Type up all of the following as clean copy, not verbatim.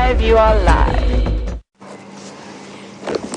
live, you are live.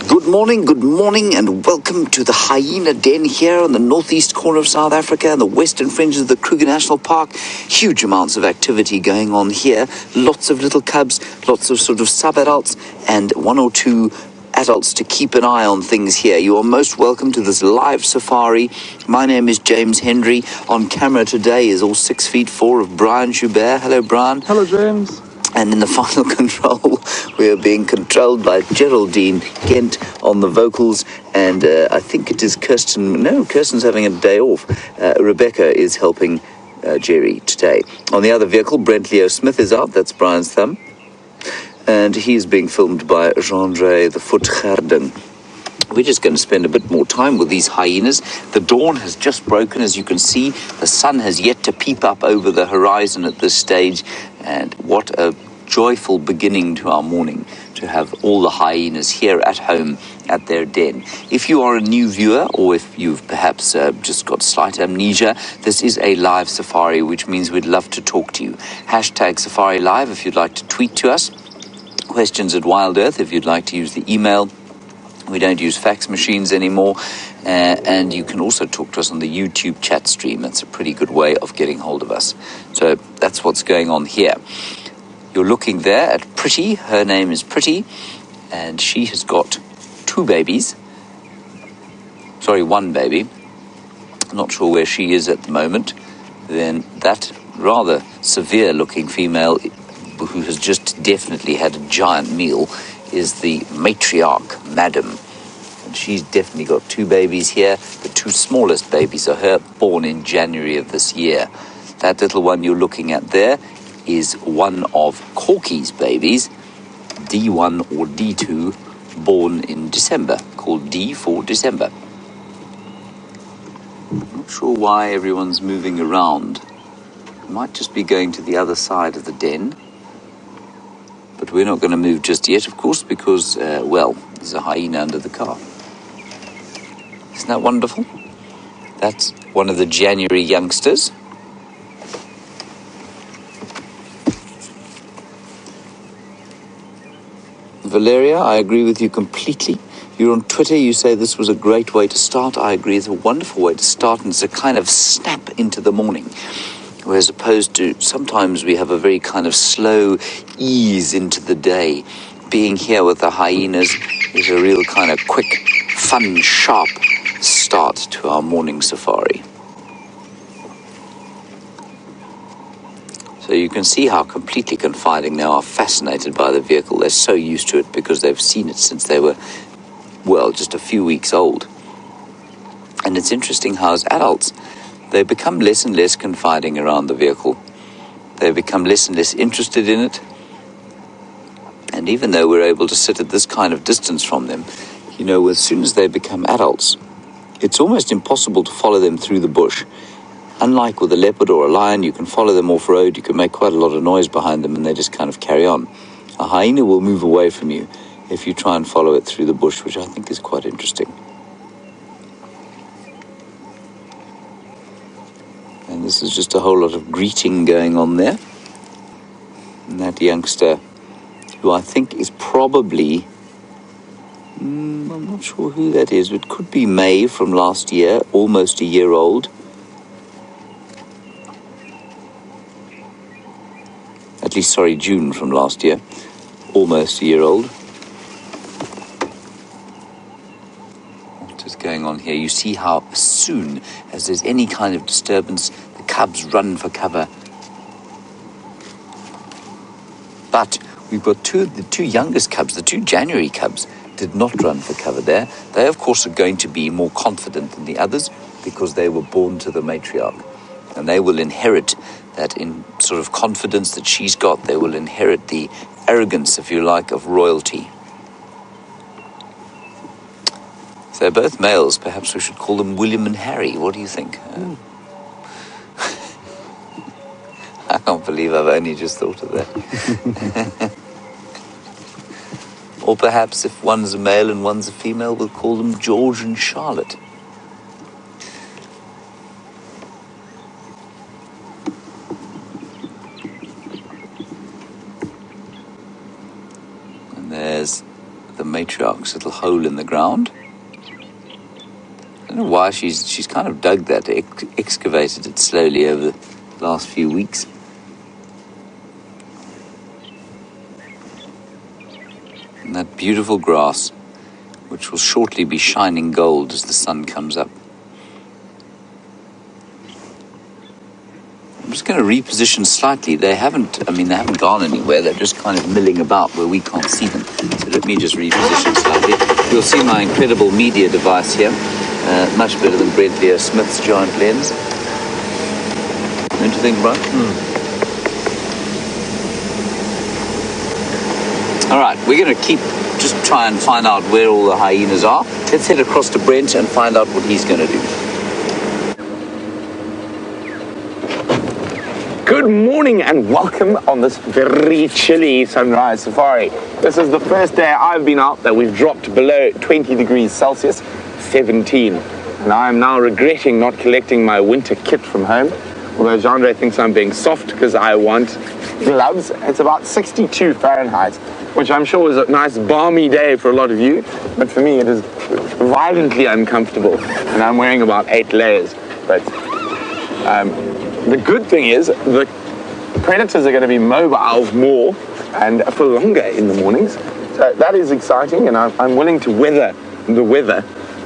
Good morning, and welcome to the hyena den here on the northeast corner of South Africa and the western fringes of the Kruger National Park. Huge amounts of activity going on here. Lots of little cubs, lots of sort of sub-adults, and one or two adults to keep an eye on things here. You are most welcome to this live safari. My name is James Hendry. On camera today is all 6'4" of Brian Schubert. Hello, Brian. Hello, James. And in the final control, we are being controlled by Geraldine Kent on the vocals, and I think it is Kirsten. No, Kirsten's having a day off. Rebecca is helping Jerry today. On the other vehicle, Brent Leo Smith is out. That's Brian's thumb. And he's being filmed by Jean-Dre the Foot Garden. We're just going to spend a bit more time with these hyenas. The dawn has just broken, as you can see. The sun has yet to peep up over the horizon at this stage. And what a joyful beginning to our morning to have all the hyenas here at home at their den. If you are a new viewer, or if you've perhaps just got slight amnesia, this is a live safari, which means we'd love to talk to you. Hashtag Safari Live if you'd like to tweet to us. Questions at Wild Earth if you'd like to use the email. We don't use fax machines anymore, and you can also talk to us on the YouTube chat stream. That's a pretty good way of getting hold of us. So that's what's going on here. You're looking there at Pretty. Her name is Pretty, and she has got two babies. Sorry, one baby. Not sure where she is at the moment. Then that rather severe-looking female who has just definitely had a giant meal is the matriarch, Madam. And she's definitely got two babies here. The two smallest babies are her, born in January of this year. That little one you're looking at there is one of Corky's babies, D1 or D2, born in December, called D for December. I'm not sure why everyone's moving around. Might just be going to the other side of the den. But we're not going to move just yet, of course, because, there's a hyena under the car. Isn't that wonderful? That's one of the January youngsters. Valeria, I agree with you completely. You're on Twitter, you say this was a great way to start. I agree, it's a wonderful way to start, and it's a kind of snap into the morning. Whereas opposed to sometimes we have a very kind of slow ease into the day. Being here with the hyenas is a real kind of quick, fun, sharp start to our morning safari. So you can see how completely confiding they are, fascinated by the vehicle. They're so used to it because they've seen it since they were, just a few weeks old. And it's interesting how as adults, they become less and less confiding around the vehicle. They become less and less interested in it. And even though we're able to sit at this kind of distance from them, as soon as they become adults, it's almost impossible to follow them through the bush. Unlike with a leopard or a lion, you can follow them off-road, you can make quite a lot of noise behind them, and they just kind of carry on. A hyena will move away from you if you try and follow it through the bush, which I think is quite interesting. And this is just a whole lot of greeting going on there. And that youngster, who I think is probably, I'm not sure who that is, but it could be May from last year, almost a year old. At least, June from last year, almost a year old. Going on here, you see how as soon as there's any kind of disturbance, the cubs run for cover. But we've got the two youngest cubs, the two January cubs, did not run for cover there. They, of course, are going to be more confident than the others because they were born to the matriarch. And they will inherit that in sort of confidence that she's got. They will inherit the arrogance, if you like, of royalty. If they're both males, perhaps we should call them William and Harry. What do you think? I can't believe I've only just thought of that. Or perhaps if one's a male and one's a female, we'll call them George and Charlotte. the matriarch's little hole in the ground. I don't know why she's kind of dug that, excavated it slowly over the last few weeks. And that beautiful grass, which will shortly be shining gold as the sun comes up. I'm just going to reposition slightly. They haven't gone anywhere. They're just kind of milling about where we can't see them. So let me just reposition slightly. You'll see my incredible media device here. Much better than Brent Leo Smith's giant lens. Don't you think, Brian? All right, we're going to just try and find out where all the hyenas are. Let's head across to Brent and find out what he's going to do. Good morning and welcome on this very chilly sunrise safari. This is the first day I've been out that we've dropped below 20 degrees Celsius, 17. And I am now regretting not collecting my winter kit from home. Although Jean-Andre thinks I'm being soft because I want gloves. It's about 62 Fahrenheit, which I'm sure is a nice balmy day for a lot of you. But for me it is violently uncomfortable. And I'm wearing about 8 layers. But the good thing is the predators are going to be mobile more and for longer in the mornings. So that is exciting, and I'm willing to weather the weather,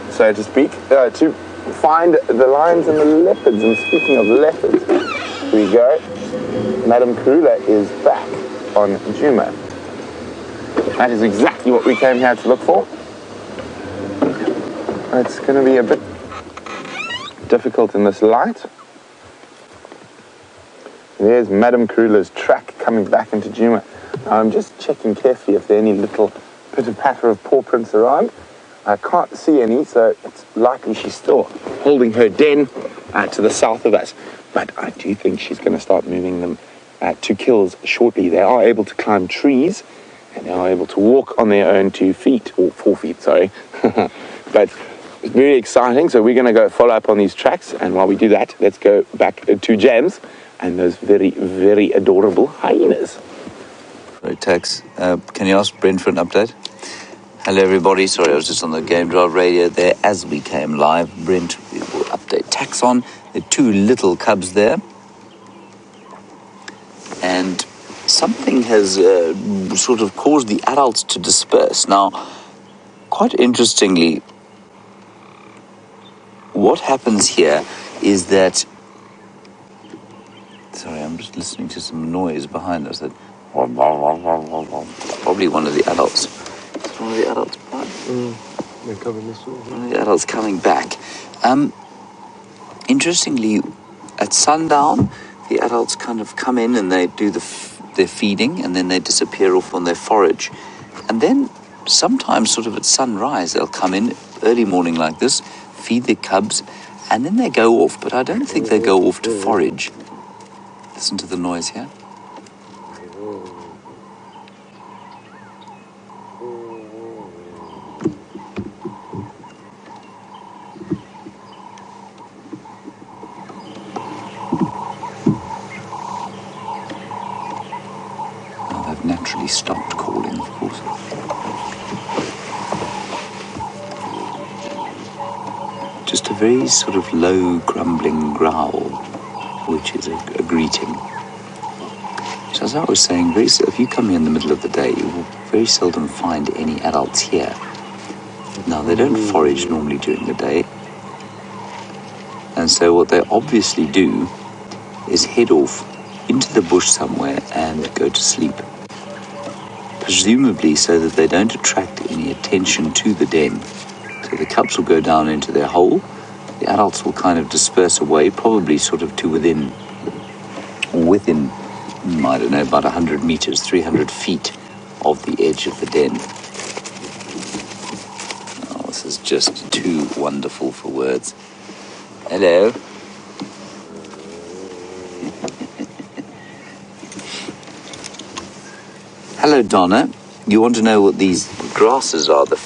so to speak, to find the lions and the leopards. And speaking of leopards, here we go. Madam Karula is back on Djuma. That is exactly what we came here to look for. It's going to be a bit difficult in this light. There's Madam Karula's track coming back into Djuma. Now I'm just checking carefully if there are any little pitter-patter of paw prints around. I can't see any, so it's likely she's still holding her den to the south of us. But I do think she's going to start moving them to kills shortly. They are able to climb trees, and they are able to walk on their own 2 feet, or 4 feet, sorry. But it's very exciting, so we're going to go follow up on these tracks, and while we do that, let's go back to James and those very, very adorable hyenas. Right, Tex, can you ask Brent for an update? Hello, everybody. Sorry, I was just on the Game Drive radio there as we came live. Brent will update Tex on. There are 2 little cubs there. And something has sort of caused the adults to disperse. Now, quite interestingly, what happens here is that... Sorry, I'm just listening to some noise behind us. That probably one of the adults. It's one of the adults. They're covering this door. One of the adults coming back. Interestingly, at sundown, the adults kind of come in and they do their feeding, and then they disappear off on their forage. And then sometimes sort of at sunrise, they'll come in early morning like this, feed their cubs, and then they go off. But I don't think they go off to forage. Listen to the noise here. Now they've naturally stopped calling, of course. Just a very sort of low, grumbling growl, which is a greeting. So as I was saying, if you come here in the middle of the day, you will very seldom find any adults here. Now, they don't forage normally during the day. And so what they obviously do is head off into the bush somewhere and go to sleep. Presumably so that they don't attract any attention to the den. So the cubs will go down into their hole. The adults will kind of disperse away, probably sort of to within, I don't know, about 100 meters, 300 feet of the edge of the den. Oh, this is just too wonderful for words. Hello. Hello, Donna. You want to know what these grasses are, the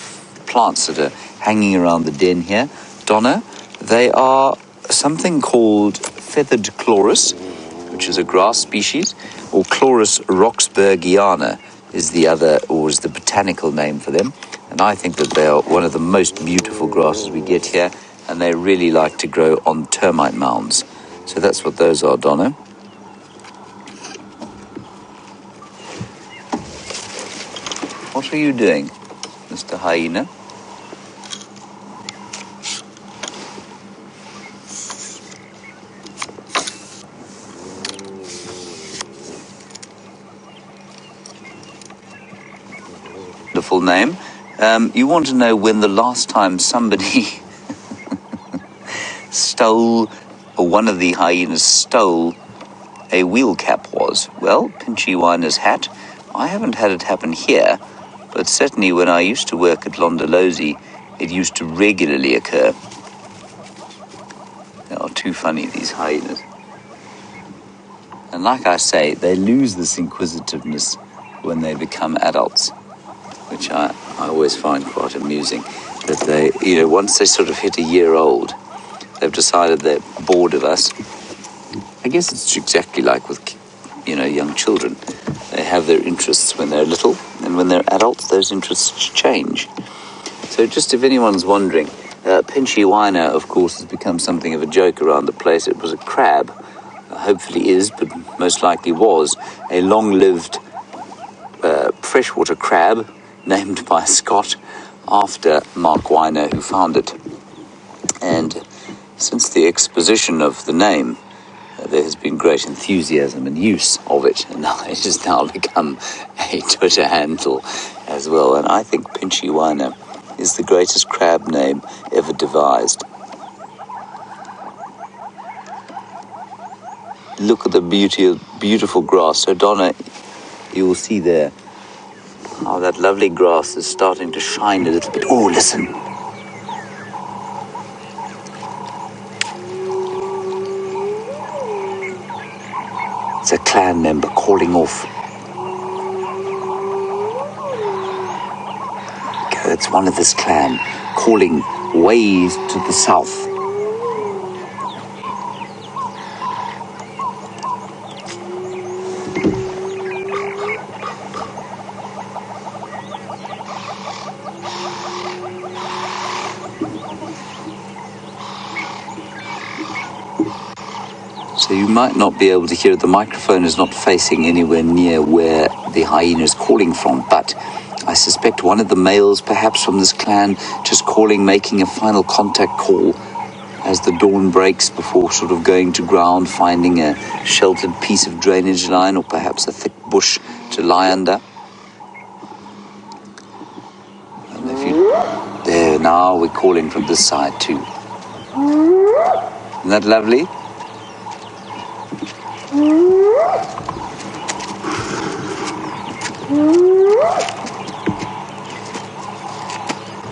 plants that are hanging around the den here? Donna, they are something called feathered chloris, which is a grass species, or Chloris roxburghiana is the other, or is the botanical name for them. And I think that they are one of the most beautiful grasses we get here, and they really like to grow on termite mounds. So that's what those are, Donna. What are you doing, Mr. Hyena? Wonderful name. You want to know when the last time somebody stole, or one of the hyenas stole, a wheel cap was? Well, Pinchy Winer's hat. I haven't had it happen here, but certainly when I used to work at Londolozi, it used to regularly occur. They are too funny, these hyenas. And like I say, they lose this inquisitiveness when they become adults, which I always find quite amusing. That they, once they sort of hit a year old, they've decided they're bored of us. I guess it's exactly like with, young children. They have their interests when they're little, and when they're adults, those interests change. So just if anyone's wondering, Pinchy Winer, of course, has become something of a joke around the place. It was a crab, hopefully is, but most likely was, a long-lived freshwater crab named by Scott after Mark Winer, who found it. And since the exposition of the name, there has been great enthusiasm and use of it, and now it has now become a Twitter handle as well. And I think Pinchy Winer is the greatest crab name ever devised. Look at the beautiful grass. So Donna, you will see there how that lovely grass is starting to shine a little bit. Oh, listen. It's a clan member calling off. Okay, it's one of this clan calling way to the south. So you might not be able to hear it. The microphone is not facing anywhere near where the hyena is calling from, but I suspect one of the males, perhaps from this clan, just making a final contact call as the dawn breaks before sort of going to ground, finding a sheltered piece of drainage line or perhaps a thick bush to lie under. And there, now we're calling from this side too. Isn't that lovely?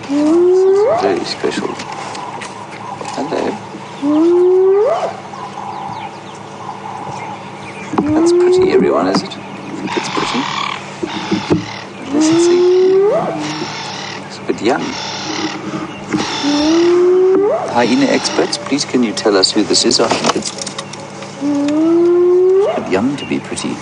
This is very special. Hello. That's pretty, everyone, is it? I think it's pretty. Let's see. It's a bit young. Hyena experts, please can you tell us who this is? I think it's a bit young to be pretty.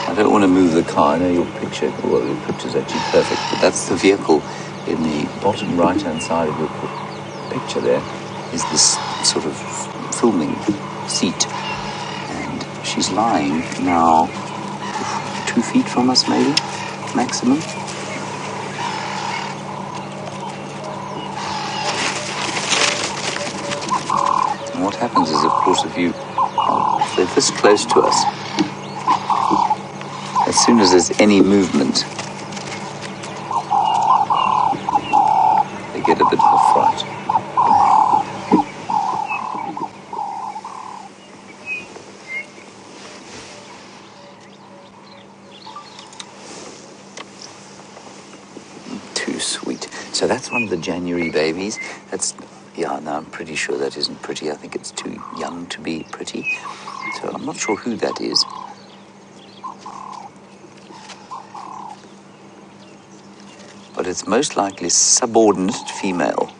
I don't want to move the car. I know your picture's actually perfect, but that's the vehicle in the bottom right-hand side of your picture there is this sort of filming seat. And she's lying now 2 feet from us, maybe, maximum. And what happens is, of course, if they're this close to us, as soon as there's any movement, they get a bit of a fright. Too sweet. So that's one of the January babies. I'm pretty sure that isn't pretty. I think it's too young to be pretty. So I'm not sure who that is. but it's most likely subordinate female.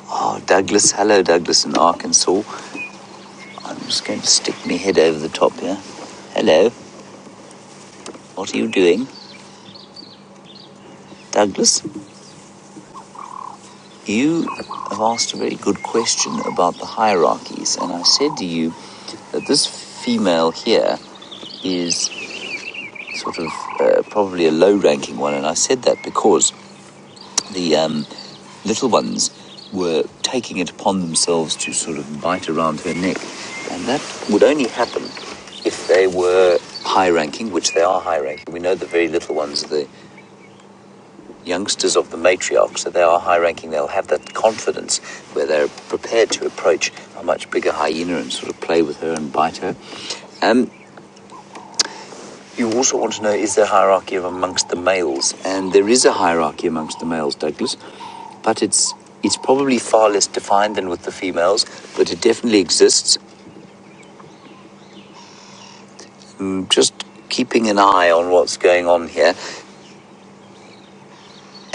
Oh, Douglas. Hello, Douglas in Arkansas. I'm just going to stick my head over the top here. Hello. What are you doing? Douglas, you have asked a very good question about the hierarchies, and I said to you that this female here is sort of probably a low-ranking one, and I said that because the little ones were taking it upon themselves to sort of bite around her neck, and that would only happen if they were high-ranking, which they are high-ranking. We know the very little ones are the youngsters of the matriarch, so they are high-ranking. They'll have that confidence where they're prepared to approach a much bigger hyena and sort of play with her and bite her. You also want to know, is there hierarchy amongst the males? And there is a hierarchy amongst the males, Douglas, but it's probably far less defined than with the females, but it definitely exists. Just keeping an eye on what's going on here.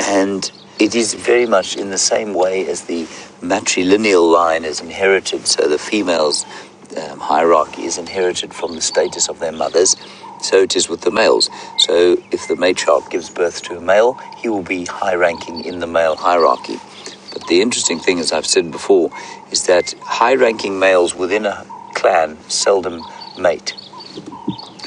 And it is very much in the same way as the matrilineal line is inherited, so the females' hierarchy is inherited from the status of their mothers, so it is with the males. So if the matriarch gives birth to a male, he will be high-ranking in the male hierarchy. But the interesting thing, as I've said before, is that high-ranking males within a clan seldom mate,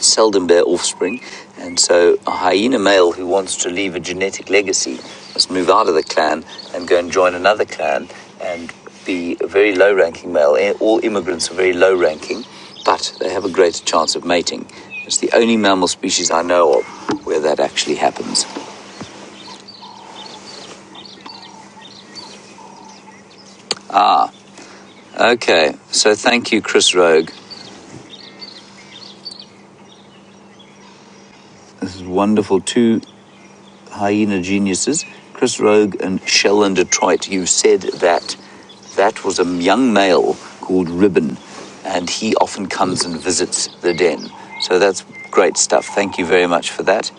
seldom bear offspring, and so a hyena male who wants to leave a genetic legacy must move out of the clan and go and join another clan and be a very low-ranking male. All immigrants are very low-ranking, but they have a greater chance of mating. It's the only mammal species I know of where that actually happens. Okay, so thank you, Chris Rogue. This is wonderful. Two hyena geniuses, Chris Rogue and Shell in Detroit. You said that was a young male called Ribbon, and he often comes and visits the den. So that's great stuff. Thank you very much for that.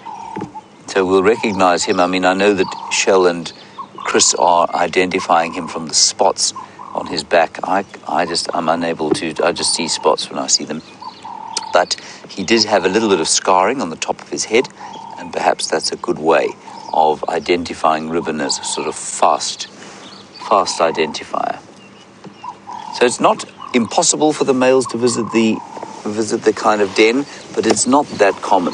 So we'll recognize him. I mean, I know that Shell and Chris are identifying him from the spots on his back. I'm unable to, I just see spots when I see them. But he did have a little bit of scarring on the top of his head, and perhaps that's a good way of identifying Ribbon as a sort of fast identifier. So it's not impossible for the males to visit the kind of den, but it's not that common.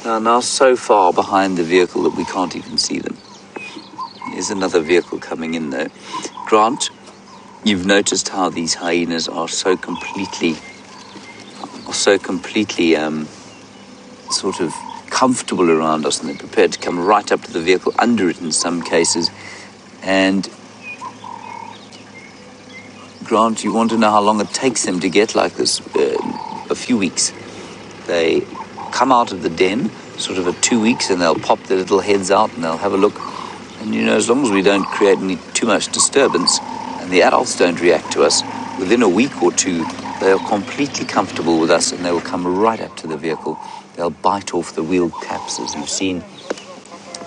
Now so far behind the vehicle that we can't even see them. There's another vehicle coming in though. Grant, you've noticed how these hyenas are so completely sort of comfortable around us, and they're prepared to come right up to the vehicle, under it in some cases. And Grant, you want to know how long it takes them to get like this? A few weeks. They come out of the den sort of at 2 weeks, and they'll pop their little heads out and they'll have a look. And as long as we don't create too much disturbance and the adults don't react to us, within a week or two they are completely comfortable with us, and they will come right up to the vehicle. They'll bite off the wheel caps, as you've seen.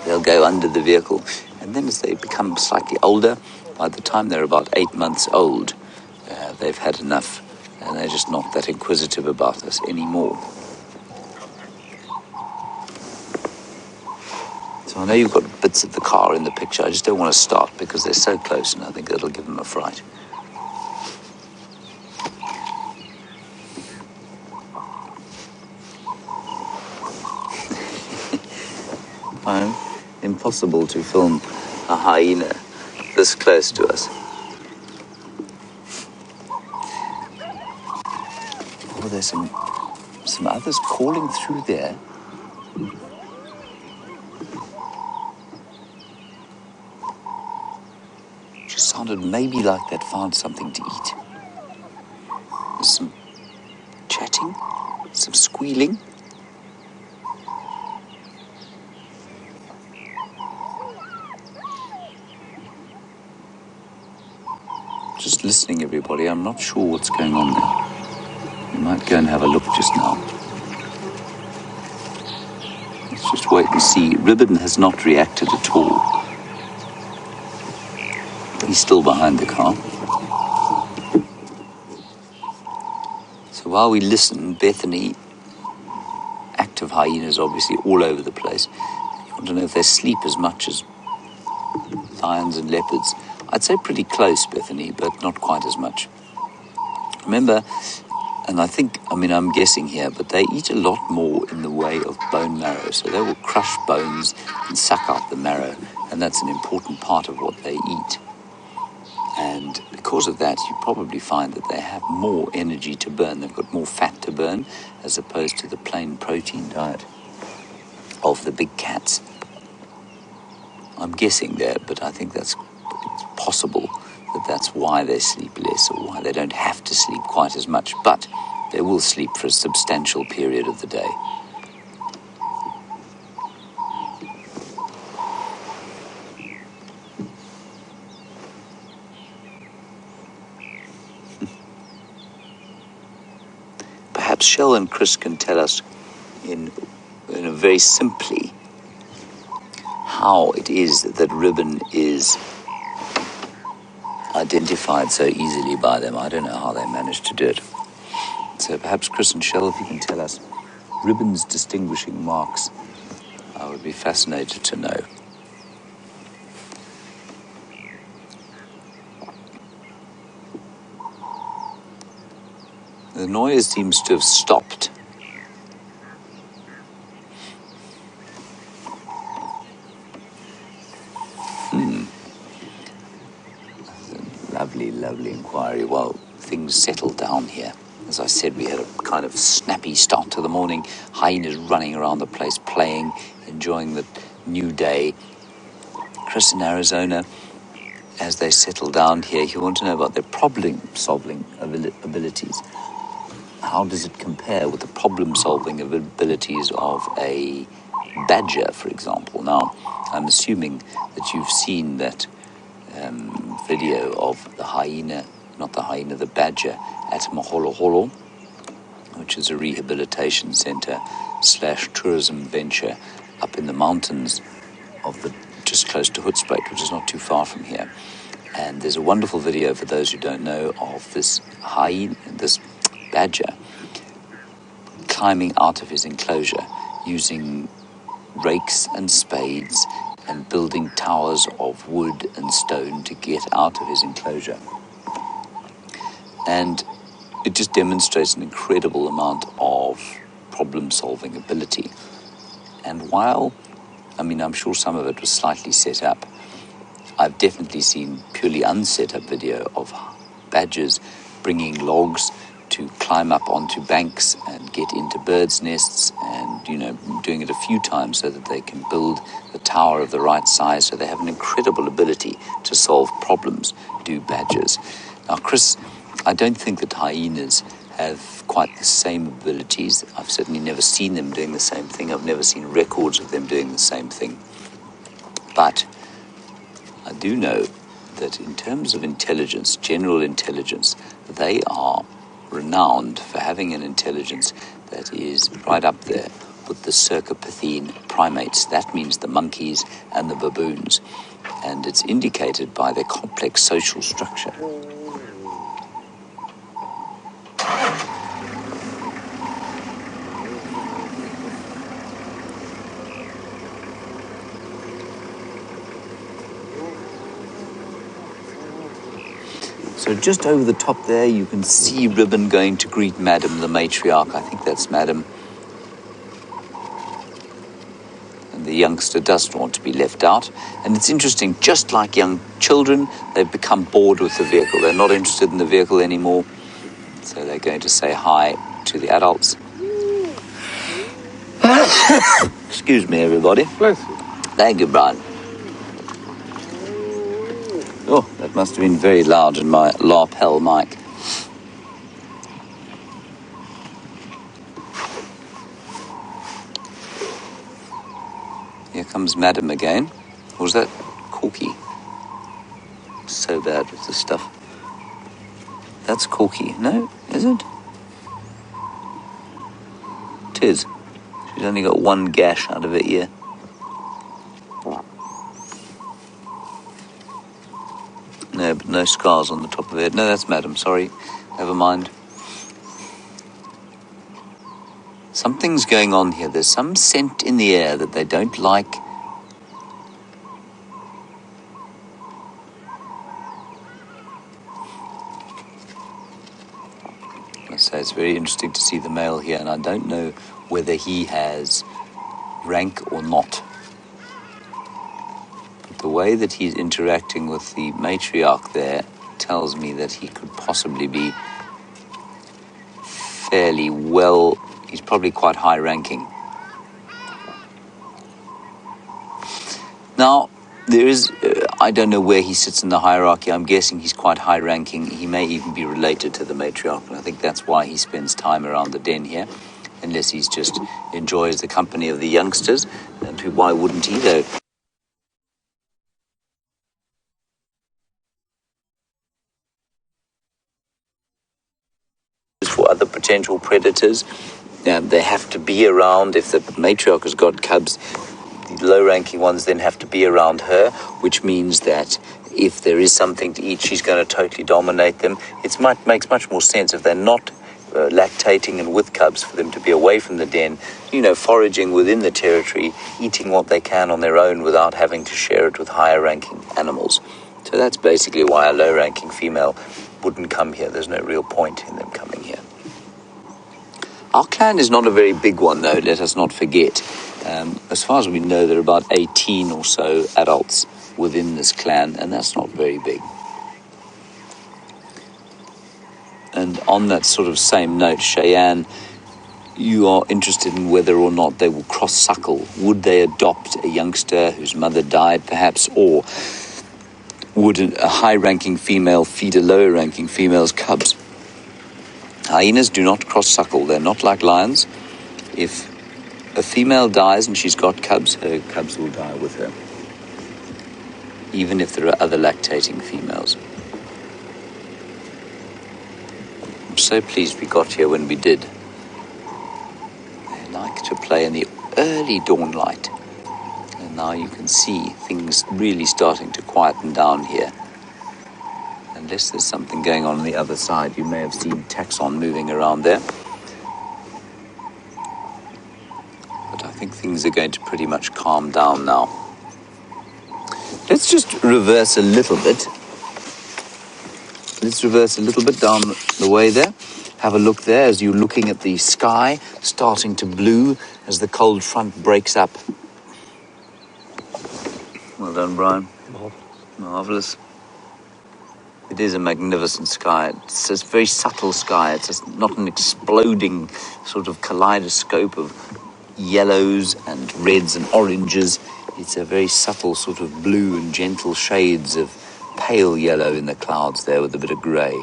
They'll go under the vehicle, and then as they become slightly older, by the time they're about 8 months old, they've had enough, and they're just not that inquisitive about us anymore. So I know you've got bits of the car in the picture. I just don't want to start because they're so close, and I think that'll give them a fright. Impossible to film a hyena this close to us. Oh, there's some others calling through there. Just sounded maybe like they'd found something to eat. There's some chatting, some squealing. just listening, everybody. I'm not sure what's going on there. We might go and have a look just now. Let's just wait and see. Ribbon has not reacted at all. He's still behind the car. So while we listen, Bethany, active hyenas obviously all over the place. You want to know if they sleep as much as lions and leopards. I'd say pretty close, Bethany, but not quite as much. Remember, and I'm guessing here, but they eat a lot more in the way of bone marrow. So they will crush bones and suck out the marrow, and that's an important part of what they eat. And because of that, you probably find that they have more energy to burn. They've got more fat to burn as opposed to the plain protein diet of the big cats. I'm guessing there, but I think it's possible that that's why they sleep less, or why they don't have to sleep quite as much, but they will sleep for a substantial period of the day. Perhaps Shell and Chris can tell us in a very simply how it is that ribbon is identified so easily by them. I don't know how they managed to do it. So perhaps Chris and Shell, if you can tell us ribbon's distinguishing marks, I would be fascinated to know. The noise seems to have stopped. Lovely inquiry. Well, things settled down here. As I said, we had a kind of snappy start to the morning. Hyenas running around the place, playing, enjoying the new day. Chris in Arizona, as they settle down here, you want to know about their problem-solving abilities. How does it compare with the problem-solving abilities of a badger, for example? Now, I'm assuming that you've seen that video of the badger at Moholoholo, which is a rehabilitation center / tourism venture up in the mountains of just close to Hoedspruit, which is not too far from here. And there's a wonderful video, for those who don't know, of this badger climbing out of his enclosure using rakes and spades and building towers of wood and stone to get out of his enclosure. And it just demonstrates an incredible amount of problem-solving ability. And while, I'm sure some of it was slightly set up, I've definitely seen purely unset up video of badgers bringing logs to climb up onto banks and get into birds' nests, and doing it a few times so that they can build the tower of the right size. So they have an incredible ability to solve problems, do badgers. Now, Chris, I don't think that hyenas have quite the same abilities. I've certainly never seen them doing the same thing. I've never seen records of them doing the same thing. But I do know that in terms of intelligence, general intelligence, they are renowned for having an intelligence that is right up there with the cercopithine primates. That means the monkeys and the baboons. And it's indicated by their complex social structure. So just over the top there, you can see Ribbon going to greet Madam, the matriarch. I think that's Madam. And the youngster doesn't want to be left out. And it's interesting, just like young children, they've become bored with the vehicle. They're not interested in the vehicle anymore. So they're going to say hi to the adults. Excuse me, everybody. Bless you. Thank you, Brian. Oh, that must have been very loud in my lapel mic. Here comes Madam again. Or was that Corky? So bad with this stuff. That's Corky. No, is it? It is. She's only got one gash out of her ear. No, but no scars on the top of her head. No, that's Madam. Sorry. Never mind. Something's going on here. There's some scent in the air that they don't like. So it's very interesting to see the male here, and I don't know whether he has rank or not. But the way that he's interacting with the matriarch there tells me that he could possibly be fairly well. He's probably quite high ranking. Now, there is, I don't know where he sits in the hierarchy. I'm guessing he's quite high ranking. He may even be related to the matriarch, and I think that's why he spends time around the den here, unless he's just enjoys the company of the youngsters. And why wouldn't he, though? For other potential predators, they have to be around. If the matriarch has got cubs, the low-ranking ones then have to be around her, which means that if there is something to eat, she's going to totally dominate them. It makes much more sense if they're not lactating and with cubs for them to be away from the den, foraging within the territory, eating what they can on their own without having to share it with higher-ranking animals. So that's basically why a low-ranking female wouldn't come here. There's no real point in them coming here. Our clan is not a very big one, though, let us not forget. As far as we know, there are about 18 or so adults within this clan, and that's not very big. And on that sort of same note, Cheyenne, you are interested in whether or not they will cross-suckle. Would they adopt a youngster whose mother died, perhaps, or would a high-ranking female feed a lower-ranking female's cubs? Hyenas do not cross-suckle. They're not like lions. If a female dies and she's got cubs, her cubs will die with her, even if there are other lactating females. I'm so pleased we got here when we did. They like to play in the early dawn light. And now you can see things really starting to quieten down here. Unless there's something going on the other side. You may have seen taxon moving around there. But I think things are going to pretty much calm down now. Let's just reverse a little bit. Let's reverse a little bit down the way there. Have a look there as you're looking at the sky starting to blue as the cold front breaks up. Well done, Brian. Marvelous. It is a magnificent sky. It's a very subtle sky. It's not an exploding sort of kaleidoscope of yellows and reds and oranges. It's a very subtle sort of blue and gentle shades of pale yellow in the clouds there with a bit of grey.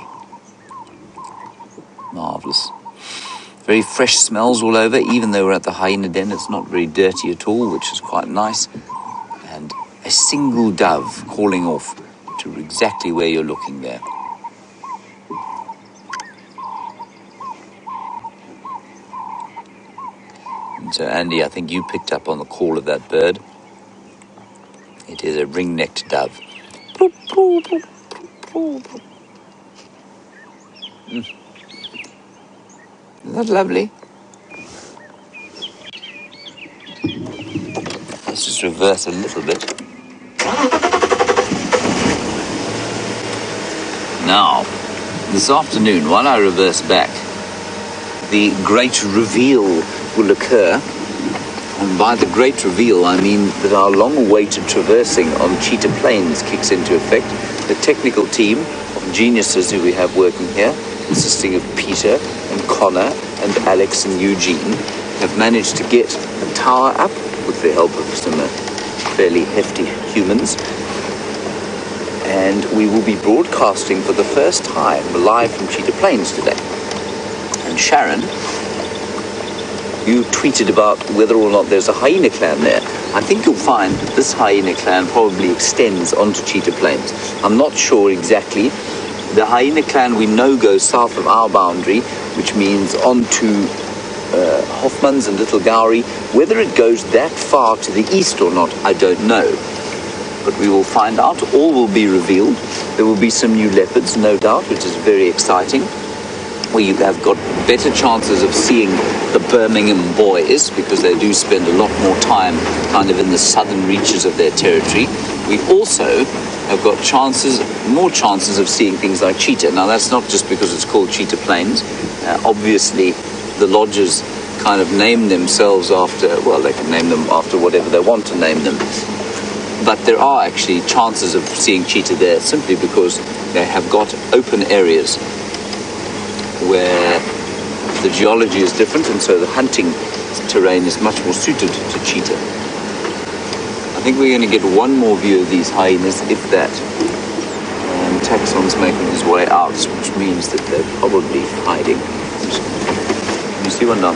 Marvellous. Very fresh smells all over. Even though we're at the hyena den, it's not very dirty at all, which is quite nice. And a single dove calling off to exactly where you're looking there. And so, Andy, I think you picked up on the call of that bird. It is a ring-necked dove. Isn't that lovely? Let's just reverse a little bit. Now, this afternoon, while I reverse back, the great reveal will occur. And by the great reveal, I mean that our long-awaited traversing on Cheetah Plains kicks into effect. The technical team of geniuses who we have working here, consisting of Peter and Connor and Alex and Eugene, have managed to get a tower up with the help of some fairly hefty humans. And we will be broadcasting for the first time live from Cheetah Plains today. And Sharon, you tweeted about whether or not there's a hyena clan there. I think you'll find that this hyena clan probably extends onto Cheetah Plains. I'm not sure exactly The hyena clan we know goes south of our boundary, which means on to Hoffman's and Little Gowrie. Whether it goes that far to the east or not, I don't know. But we will find out. All will be revealed. There will be some new leopards, no doubt, which is very exciting. We have got better chances of seeing the Birmingham boys because they do spend a lot more time kind of in the southern reaches of their territory. We also have got more chances of seeing things like cheetah. Now, that's not just because it's called Cheetah Plains. Obviously, the lodges kind of name themselves after, well, they can name them after whatever they want to name them. But there are actually chances of seeing cheetah there simply because they have got open areas where the geology is different, and so the hunting terrain is much more suited to cheetah. I think we're going to get one more view of these hyenas, if that. And Taxon's making his way out, which means that they're probably hiding. Can you see one now?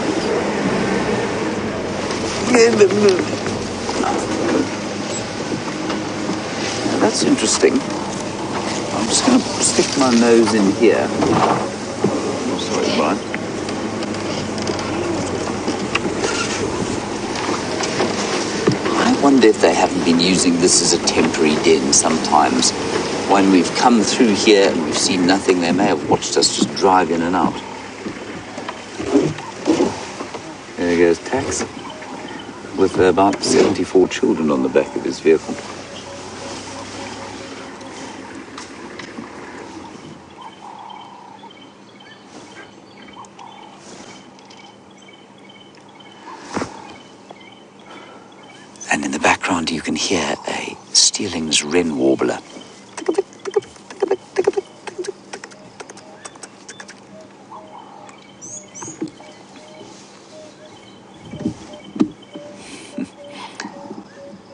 Now, that's interesting. I'm just going to stick my nose in here. Sorry, Brian. I wonder if they haven't been using this as a temporary den sometimes. When we've come through here and we've seen nothing, they may have watched us just drive in and out. There goes Tax, with about 74 children on the back of his vehicle. And in the background you can hear a Steeling's wren warbler.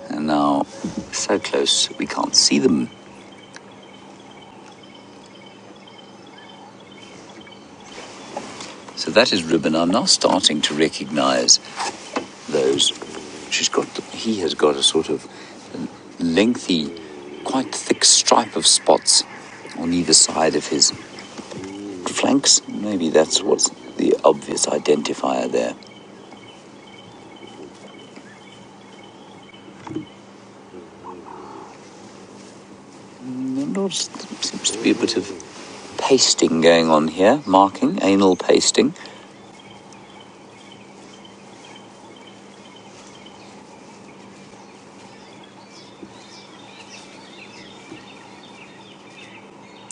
And now, so close we can't see them. So that is Ribbon. I'm now starting to recognize those. He has got a sort of lengthy, quite thick stripe of spots on either side of his flanks. Maybe that's what's the obvious identifier there. There seems to be a bit of pasting going on here, marking, anal pasting.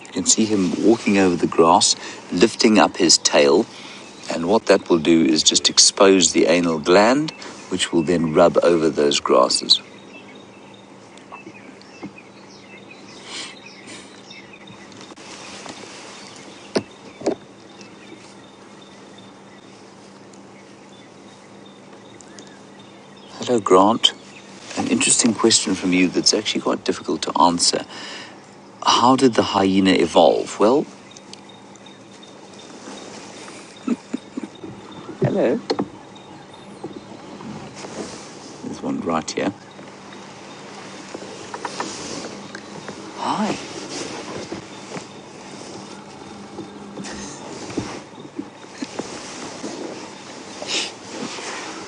You can see him walking over the grass, lifting up his tail, and what that will do is just expose the anal gland, which will then rub over those grasses. Hello, Grant. An interesting question from you that's actually quite difficult to answer. How did the hyena evolve? Well, hello. There's one right here. Hi.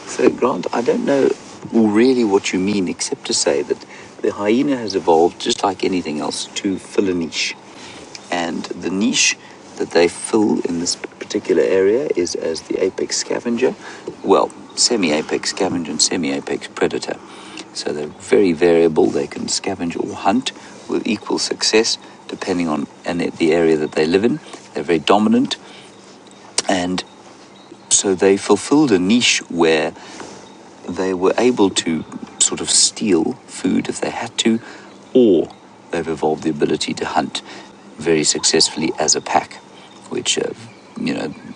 So, Grant, I don't know really what you mean, except to say that the hyena has evolved, just like anything else, to fill a niche. And the niche that they fill in this particular area is as the apex scavenger, well, semi-apex scavenger and semi-apex predator. So they're very variable. They can scavenge or hunt with equal success, depending on the area that they live in. They're very dominant. And so they fulfilled a niche where they were able to sort of steal food if they had to, or they've evolved the ability to hunt very successfully as a pack, which,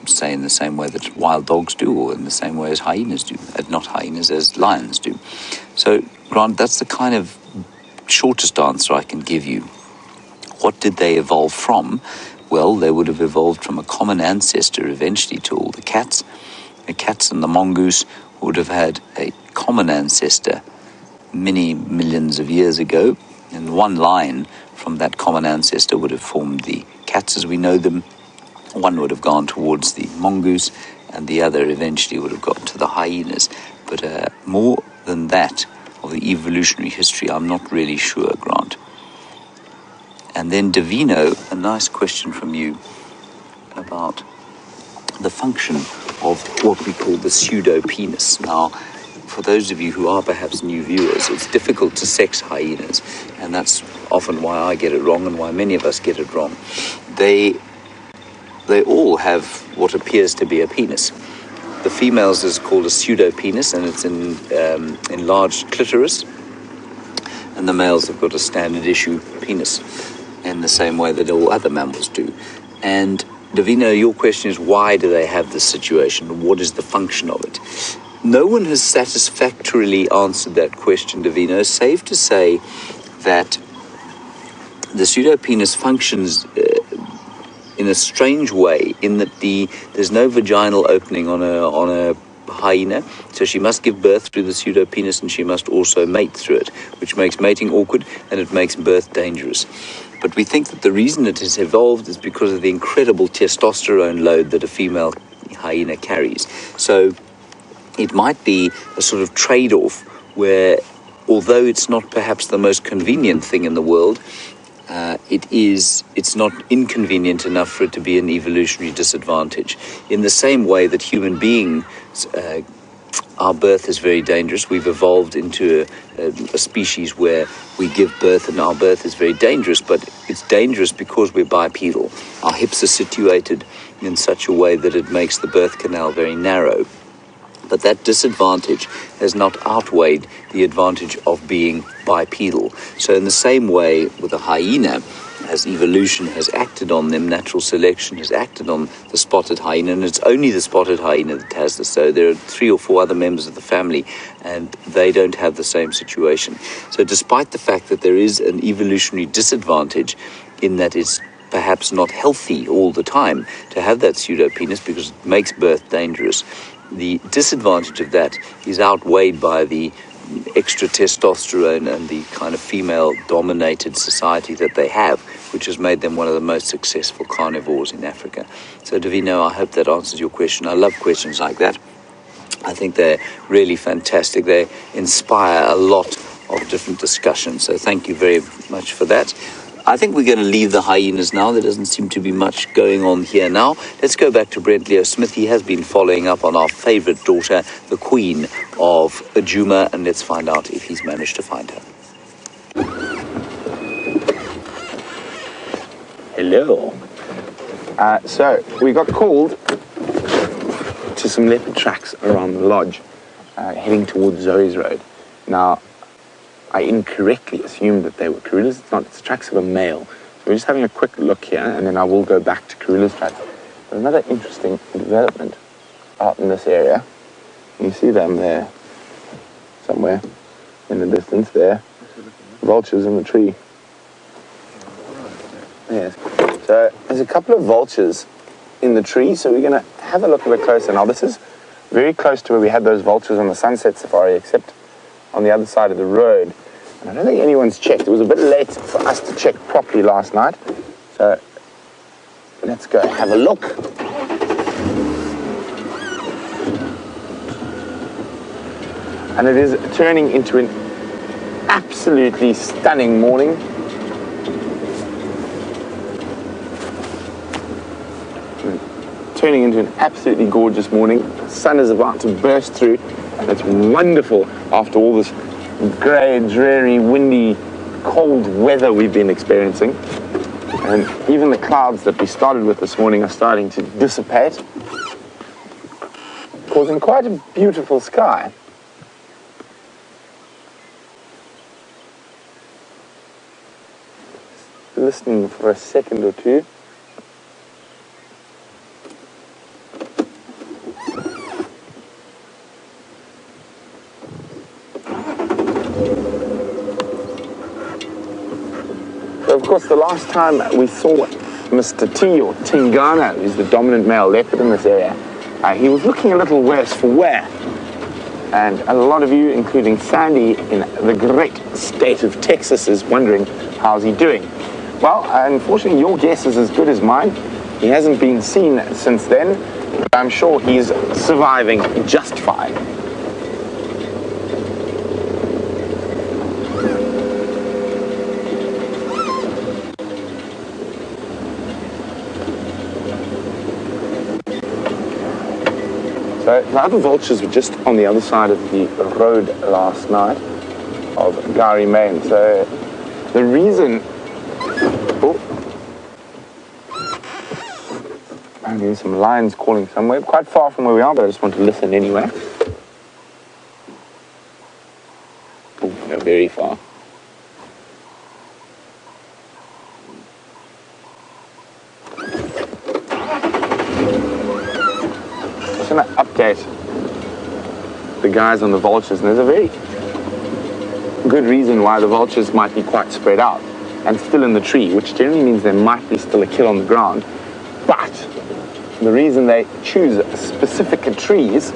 say in the same way that wild dogs do, or in the same way as hyenas do, not hyenas, as lions do. So, Grant, that's the kind of shortest answer I can give you. What did they evolve from? Well, they would have evolved from a common ancestor eventually to all the cats. The cats and the mongoose would have had a common ancestor many millions of years ago, and one line from that common ancestor would have formed the cat cats as we know them. One would have gone towards the mongoose, and the other eventually would have gone to the hyenas. But more than that of the evolutionary history, I'm not really sure, Grant. And then Davino, a nice question from you about the function of what we call the pseudo-penis. Now, for those of you who are perhaps new viewers, it's difficult to sex hyenas, and that's often why I get it wrong and why many of us get it wrong. They all have what appears to be a penis. The females is called a pseudo-penis, and it's an enlarged clitoris, and the males have got a standard issue penis in the same way that all other mammals do. And Davina, your question is, why do they have this situation? What is the function of it? No one has satisfactorily answered that question, Davina. Safe to say that the pseudopenis functions in a strange way, in that there's no vaginal opening on a hyena, so she must give birth through the pseudopenis, and she must also mate through it, which makes mating awkward, and it makes birth dangerous. But we think that the reason it has evolved is because of the incredible testosterone load that a female hyena carries. So it might be a sort of trade-off where, although it's not perhaps the most convenient thing in the world, it's not inconvenient enough for it to be an evolutionary disadvantage. In the same way that human beings, our birth is very dangerous. We've evolved into a species where we give birth, and our birth is very dangerous, but it's dangerous because we're bipedal. Our hips are situated in such a way that it makes the birth canal very narrow. But that disadvantage has not outweighed the advantage of being bipedal. So in the same way with a hyena, as evolution has acted on them, natural selection has acted on the spotted hyena, and it's only the spotted hyena that has this. So there are 3 or 4 other members of the family, and they don't have the same situation. So despite the fact that there is an evolutionary disadvantage in that it's perhaps not healthy all the time to have that pseudopenis because it makes birth dangerous, the disadvantage of that is outweighed by the extra testosterone and the kind of female-dominated society that they have, which has made them one of the most successful carnivores in Africa. So, Davino, I hope that answers your question. I love questions like that. I think they're really fantastic. They inspire a lot of different discussions. So thank you very much for that. I think we're going to leave the hyenas now. There doesn't seem to be much going on here now. Let's go back to Brent Leo Smith. He has been following up on our favorite daughter, the queen of Djuma, and let's find out if he's managed to find her. Hello. So we got called to some leopard tracks around the lodge, heading towards Zoe's Road. Now, I incorrectly assumed that they were Karula's. It's not, it's the tracks of a male. So we're just having a quick look here, and then I will go back to Karula's tracks. There's another interesting development out in this area. You see them there, somewhere in the distance there. Vultures in the tree. Yes. So there's a couple of vultures in the tree, so we're going to have a look a bit closer. Now this is very close to where we had those vultures on the sunset safari, except on the other side of the road. And I don't think anyone's checked. It was a bit late for us to check properly last night. So let's go have a look. And it is turning into an absolutely stunning morning. Turning into an absolutely gorgeous morning. The sun is about to burst through, and it's wonderful after all this grey, dreary, windy, cold weather we've been experiencing. And even the clouds that we started with this morning are starting to dissipate, causing quite a beautiful sky. Listening for a second or two. So of course the last time we saw Mr. T, or Tingana, who's the dominant male leopard in this area, he was looking a little worse for wear. And a lot of you, including Sandy in the great state of Texas, is wondering, how's he doing? Well, unfortunately, your guess is as good as mine. He hasn't been seen since then, but I'm sure he's surviving just fine. So the other vultures were just on the other side of the road last night of Gari Main. So the reason... Oh, apparently there's some lions calling somewhere, quite far from where we are, but I just want to listen anyway. Oh, no, very far. I'm going to update the guys on the vultures, and there's a very good reason why the vultures might be quite spread out and still in the tree, which generally means there might be still a kill on the ground. But the reason they choose specific trees,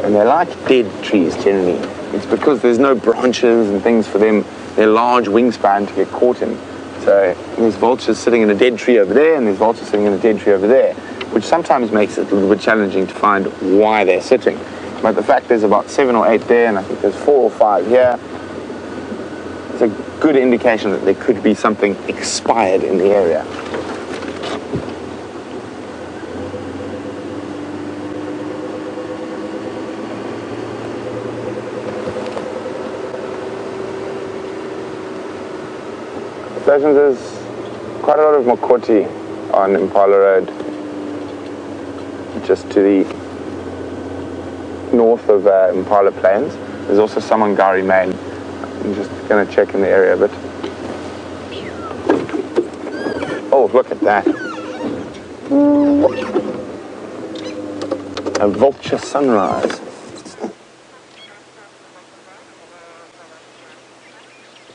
and they like dead trees generally, it's because there's no branches and things for them, their large wingspan to get caught in. So there's vultures sitting in a dead tree over there, and there's vultures sitting in a dead tree over there, which sometimes makes it a little bit challenging to find why they're sitting. But the fact there's about 7 or 8 there, and I think there's 4 or 5 here, it's a good indication that there could be something expired in the area. There's quite a lot of Makoti on Impala Road, just to the north of Impala Plains. There's also some on Gari Main. I'm just going to check in the area a bit. Oh, look at that. A vulture sunrise.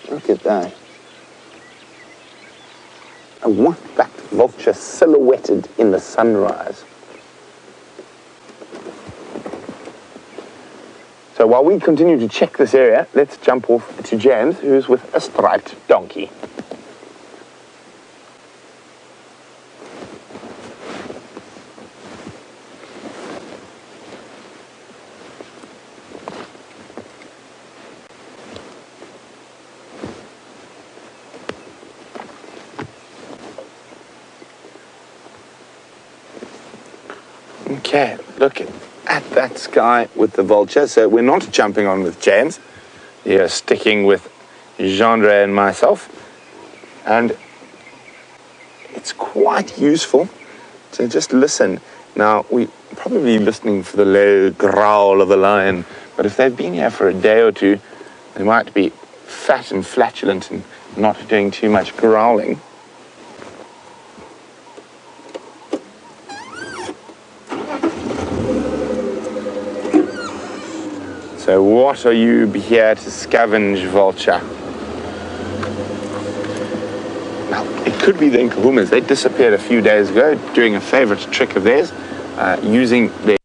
Look at that. A white-backed vulture silhouetted in the sunrise. So while we continue to check this area, let's jump off to James, who's with a striped donkey. Okay, look at that sky with the vulture. So we're not jumping on with James. You're sticking with Jean-Ray and myself. And it's quite useful to just listen. Now, we're probably listening for the low growl of a lion, but if they've been here for a day or two, they might be fat and flatulent and not doing too much growling. So what are you here to scavenge, vulture? Now, it could be the Nkuhumas. They disappeared a few days ago doing a favorite trick of theirs, using their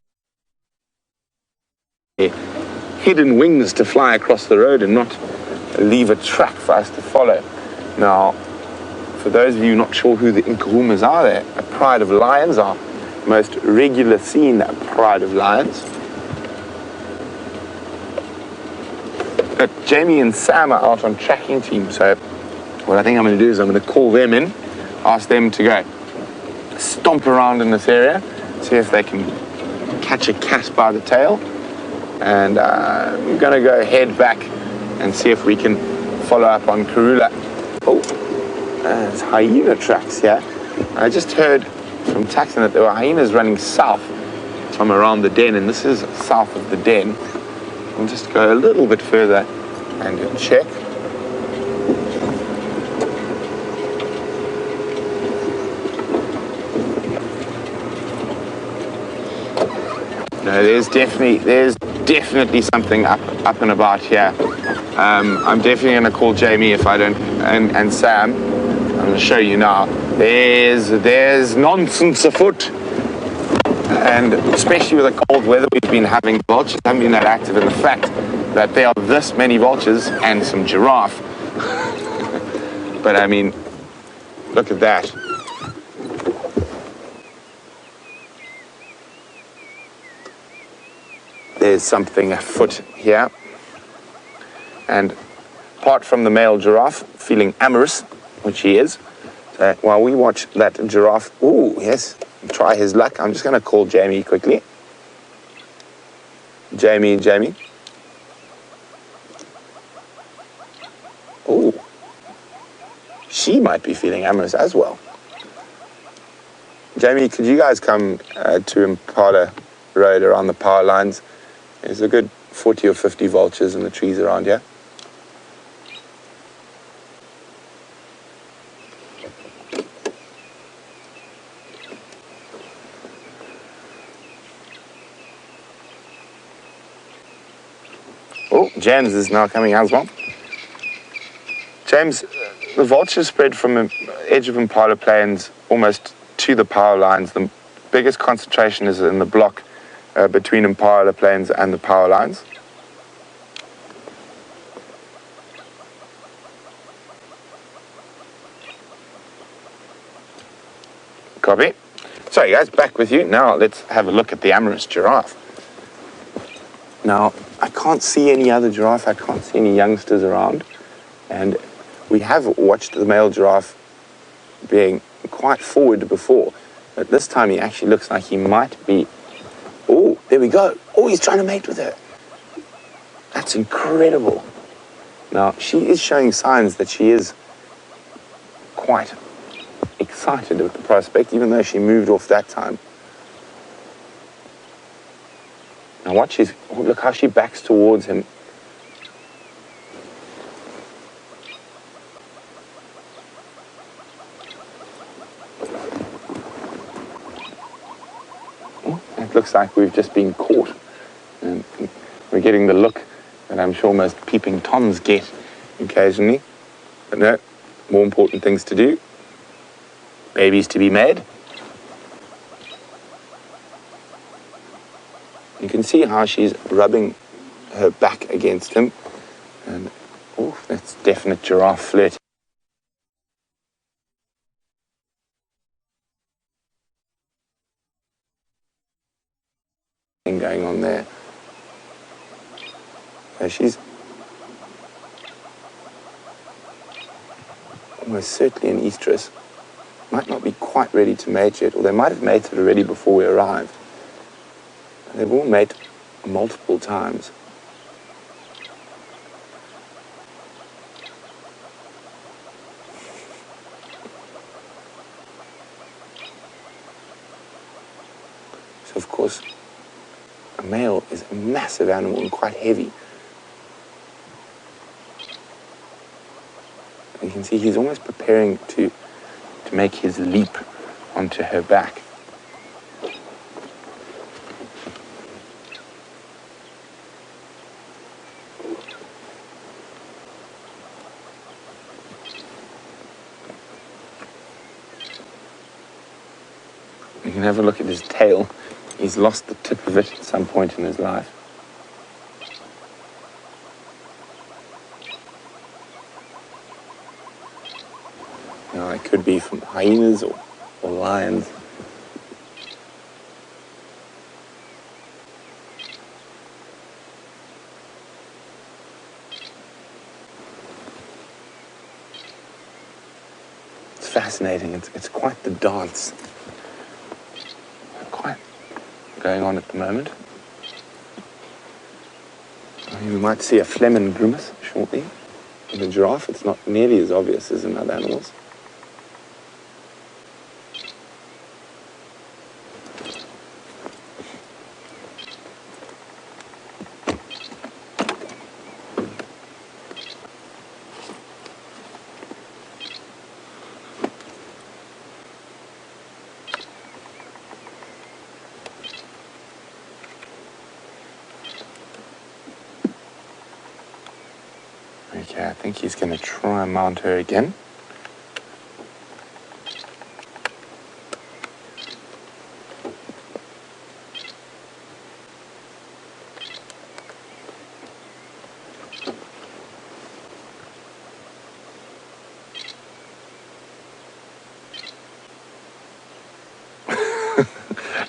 hidden wings to fly across the road and not leave a track for us to follow. Now, for those of you not sure who the Nkuhumas are, they're a pride of lions, our most regular seen pride of lions. But Jamie and Sam are out on tracking team, so what I think I'm going to do is I'm going to call them in, ask them to go stomp around in this area, see if they can catch a cat by the tail, and we're going to go head back and see if we can follow up on Karula. Oh, there's hyena tracks here. I just heard from Taxon that there were hyenas running south from around the den, and this is south of the den. We'll just go a little bit further and check. No, there's definitely something up and about here. I'm definitely going to call Jamie if I don't, and Sam. I'm going to show you now. There's nonsense afoot. And especially with the cold weather we've been having, vultures haven't been that active, and the fact that there are this many vultures and some giraffe. But I mean, Look at that. There's something afoot here. And apart from the male giraffe feeling amorous, which he is, so while we watch that giraffe, ooh, yes, try his luck, I'm just going to call Jamie quickly. Jamie. Ooh. She might be feeling amorous as well. Jamie, could you guys come to Impala Road around the power lines? There's a good 40 or 50 vultures in the trees around here. Oh, James is now coming as well. James, the vultures spread from the edge of Impala Plains almost to the power lines. The biggest concentration is in the block between Impala Plains and the power lines. Copy. So, guys, back with you. Now let's have a look at the amorous giraffe. Now, I can't see any other giraffe. I can't see any youngsters around. And we have watched the male giraffe being quite forward before. But this time he actually looks like he might be... Oh, there we go. Oh, he's trying to mate with her. That's incredible. Now, she is showing signs that she is quite excited with the prospect, even though she moved off that time. Now watch his, look how she backs towards him. Oh, it looks like we've just been caught. And we're getting the look that I'm sure most peeping Toms get occasionally. But no, more important things to do. Babies to be made. You can see how she's rubbing her back against him. And, oh, that's definite giraffe flirt. Going on there. So she's almost certainly an estrus. Might not be quite ready to mate yet, or they might have mated already before we arrived. They've all mated multiple times. So of course, a male is a massive animal and quite heavy. And you can see he's almost preparing to make his leap onto her back. You can have a look at his tail. He's lost the tip of it at some point in his life. Now, it could be from hyenas or lions. It's fascinating. It's quite the dance. Quite going on at the moment. We might see a phlegm and grimace shortly. In the giraffe, it's not nearly as obvious as in other animals. Okay, I think he's going to try and mount her again.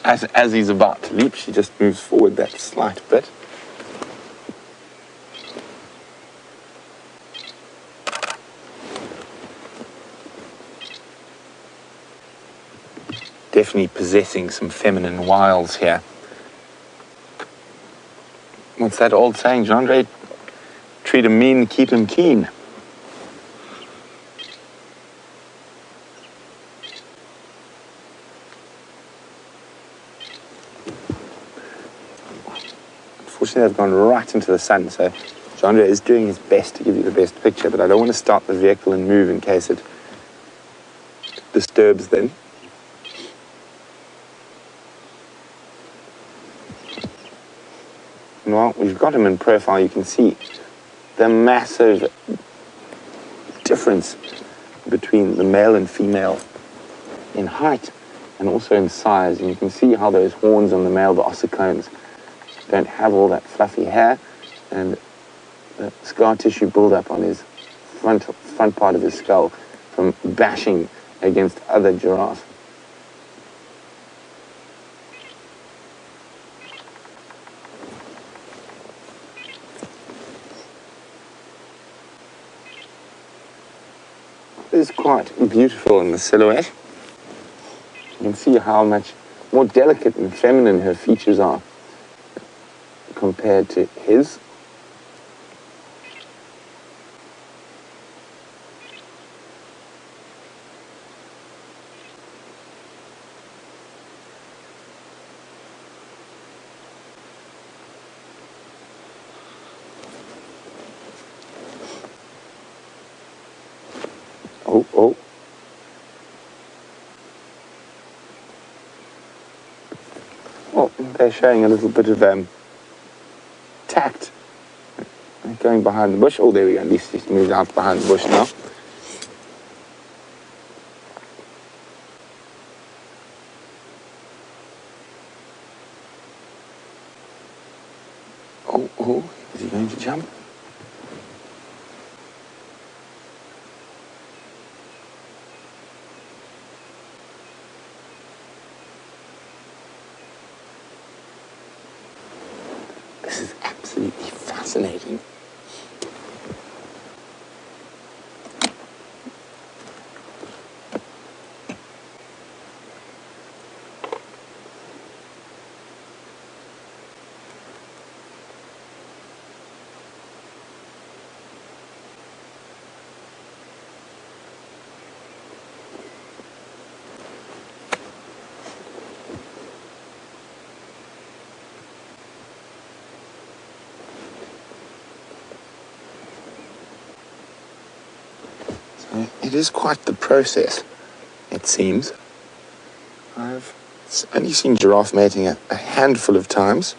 as he's about to leap, she just moves forward that slight bit. Definitely possessing some feminine wiles here. What's that old saying, Jean-Andre? Treat him mean, keep him keen. Unfortunately, I've gone right into the sun, so Jean-Andre is doing his best to give you the best picture, but I don't want to start the vehicle and move in case it disturbs them. And while we've got him in profile, you can see the massive difference between the male and female in height and also in size. And you can see how those horns on the male, the ossicones, don't have all that fluffy hair, and the scar tissue buildup on his front part of his skull from bashing against other giraffes. It's quite beautiful in the silhouette. You can see how much more delicate and feminine her features are compared to his. Oh. Well, they're showing a little bit of tact. Going behind the bush. Oh, there we go. At least he's moved out behind the bush now. Oh, is he going to jump? This is absolutely fascinating. It is quite the process, it seems. I've only seen giraffe mating a handful of times.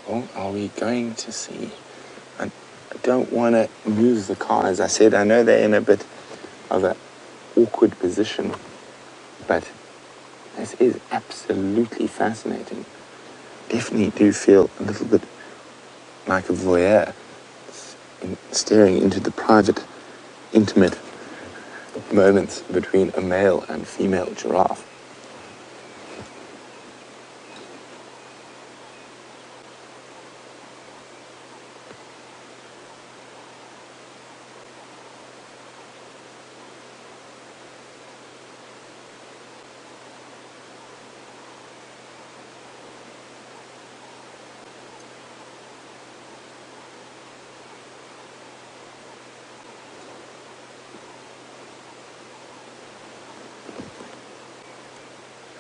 What are we going to see? I don't want to move the car, as I said. I know they're in a bit of an awkward position, but this is absolutely fascinating. Definitely do feel a little bit like a voyeur staring into the private, intimate moments between a male and female giraffe.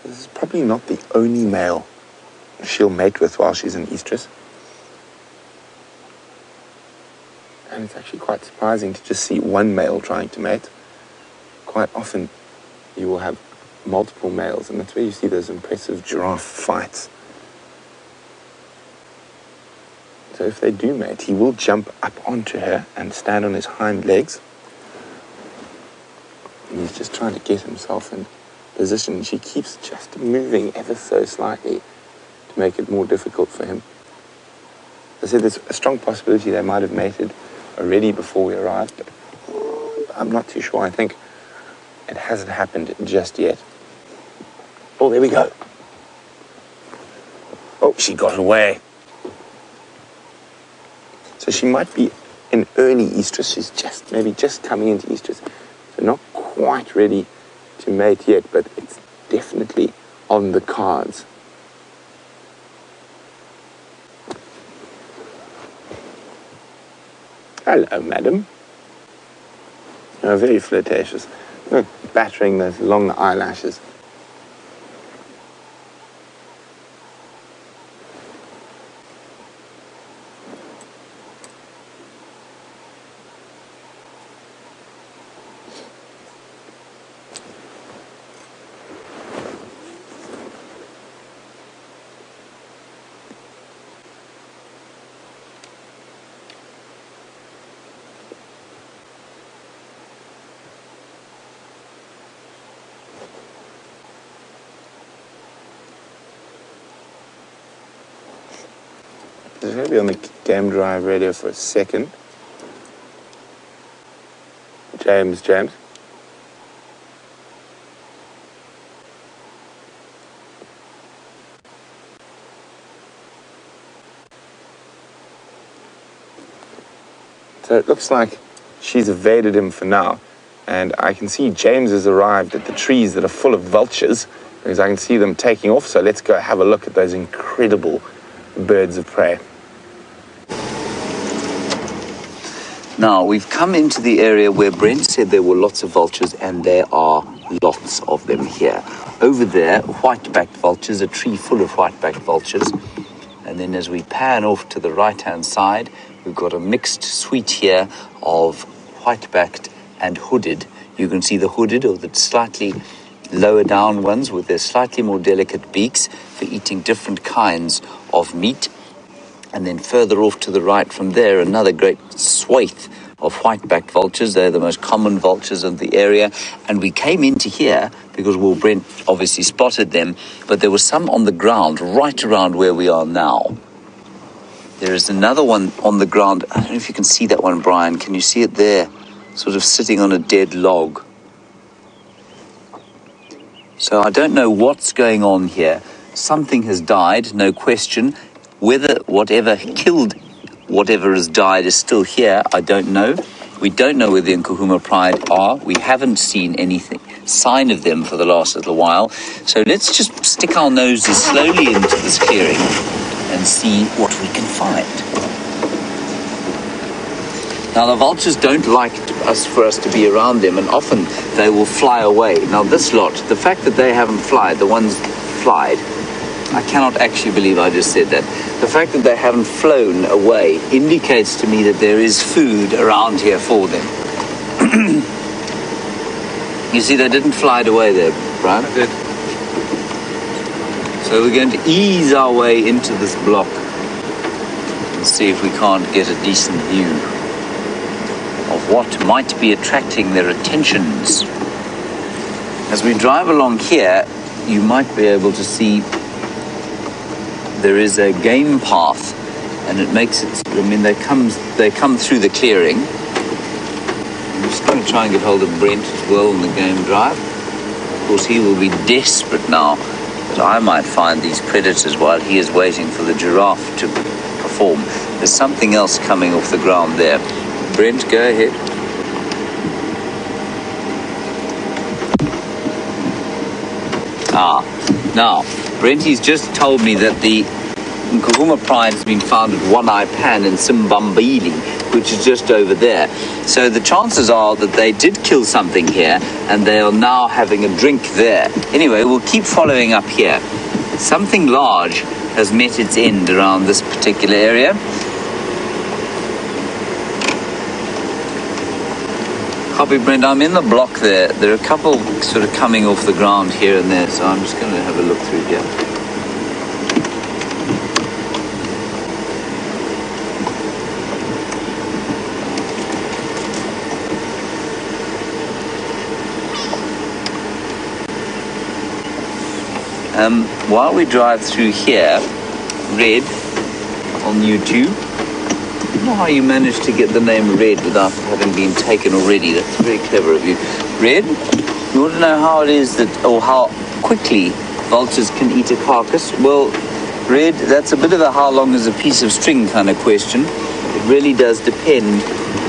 This is probably not the only male she'll mate with while she's in estrus. And it's actually quite surprising to just see one male trying to mate. Quite often you will have multiple males, and that's where you see those impressive giraffe fights. So if they do mate, he will jump up onto her and stand on his hind legs. And he's just trying to get himself in position. She keeps just moving ever so slightly to make it more difficult for him. I said there's a strong possibility they might have mated already before we arrived, but I'm not too sure. I think it hasn't happened just yet. Oh, there we go. Oh, she got away. So she might be in early estrus. She's maybe just coming into estrus. So not quite ready to mate yet, but it's definitely on the cards. Hello, madam. You're very flirtatious. Look, battering those long eyelashes. Just going to be on the game drive radio for a second. James. So it looks like she's evaded him for now. And I can see James has arrived at the trees that are full of vultures, because I can see them taking off. So let's go have a look at those incredible birds of prey. Now, we've come into the area where Brent said there were lots of vultures, and there are lots of them here. Over there, white-backed vultures, a tree full of white-backed vultures. And then as we pan off to the right-hand side, we've got a mixed suite here of white-backed and hooded. You can see the hooded, or the slightly lower down ones with their slightly more delicate beaks for eating different kinds of meat. And then further off to the right from there, another great swathe of white-backed vultures. They're the most common vultures of the area. And we came into here because, well, Brent obviously spotted them, but there was some on the ground right around where we are now. There is another one on the ground. I don't know if you can see that one, Brian. Can you see it there? Sort of sitting on a dead log. So I don't know what's going on here. Something has died, no question. Whether whatever killed whatever has died is still here, I don't know. We don't know where the Nkuhuma Pride are. We haven't seen anything, sign of them for the last little while. So let's just stick our noses slowly into this clearing and see what we can find. Now, the vultures don't like for us to be around them, and often they will fly away. Now, this lot, the fact that they haven't flied, the ones flied, I cannot actually believe I just said that. The fact that they haven't flown away indicates to me that there is food around here for them. You see, they didn't fly away there, Brian? I did. So we're going to ease our way into this block and see if we can't get a decent view of what might be attracting their attentions. As we drive along here, you might be able to see there is a game path, and it makes it, I mean, they come through the clearing. I'm just going to try and get hold of Brent as well on the game drive. Of course, he will be desperate now that I might find these predators while he is waiting for the giraffe to perform. There's something else coming off the ground there. Brent, go ahead. Now, Brentie's just told me that the Nkuhuma Pride has been found at One Eye Pan in Simbambili, which is just over there. So the chances are that they did kill something here, and they are now having a drink there. Anyway, we'll keep following up here. Something large has met its end around this particular area. Copy, Brent. I'm in the block there. There are a couple sort of coming off the ground here and there, so I'm just going to have a look through here. While we drive through here, Red on YouTube. I don't know how you managed to get the name Red without having been taken already. That's very clever of you. Red, you want to know how it is that, or how quickly vultures can eat a carcass? Well, Red, that's a bit of a how long is a piece of string kind of question. It really does depend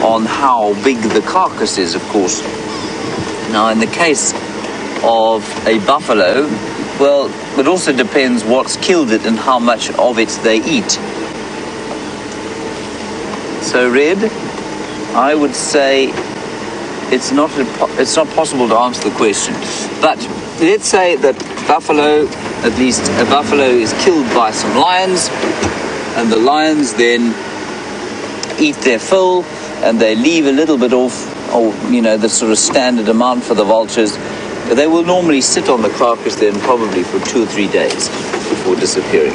on how big the carcass is, of course. Now, in the case of a buffalo, well, it also depends what's killed it and how much of it they eat. So, Red, I would say it's not possible to answer the question. But let's say that buffalo, at least a buffalo, is killed by some lions, and the lions then eat their fill, and they leave a little bit off, or the sort of standard amount for the vultures. But they will normally sit on the carcass then probably for 2 or 3 days before disappearing.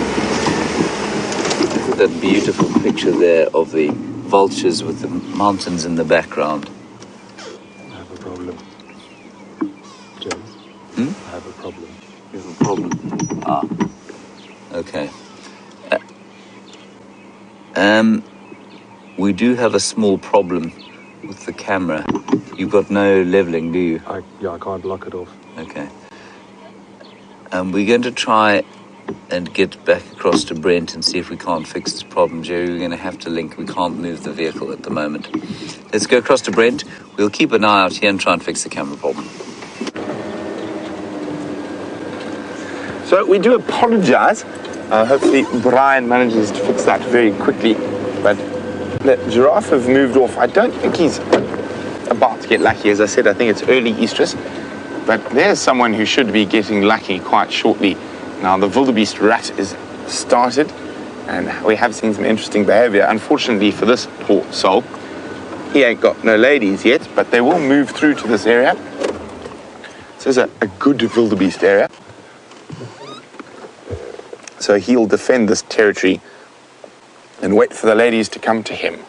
Look at that beautiful picture there of the vultures with the mountains in the background. I have a problem. James? I have a problem. You have a problem? Ah, okay. We do have a small problem with the camera. You've got no leveling, do you? I can't lock it off. Okay. We're going to try and get back across to Brent and see if we can't fix this problem. Jerry, we're going to have to link. We can't move the vehicle at the moment. Let's go across to Brent. We'll keep an eye out here and try and fix the camera problem. So we do apologize. Hopefully Brian manages to fix that very quickly. But the giraffe have moved off. I don't think he's about to get lucky. As I said, I think it's early estrus. But there's someone who should be getting lucky quite shortly. Now, the wildebeest rat is started, and we have seen some interesting behavior. Unfortunately for this poor soul, he ain't got no ladies yet, but they will move through to this area. This is a good wildebeest area. So he'll defend this territory and wait for the ladies to come to him.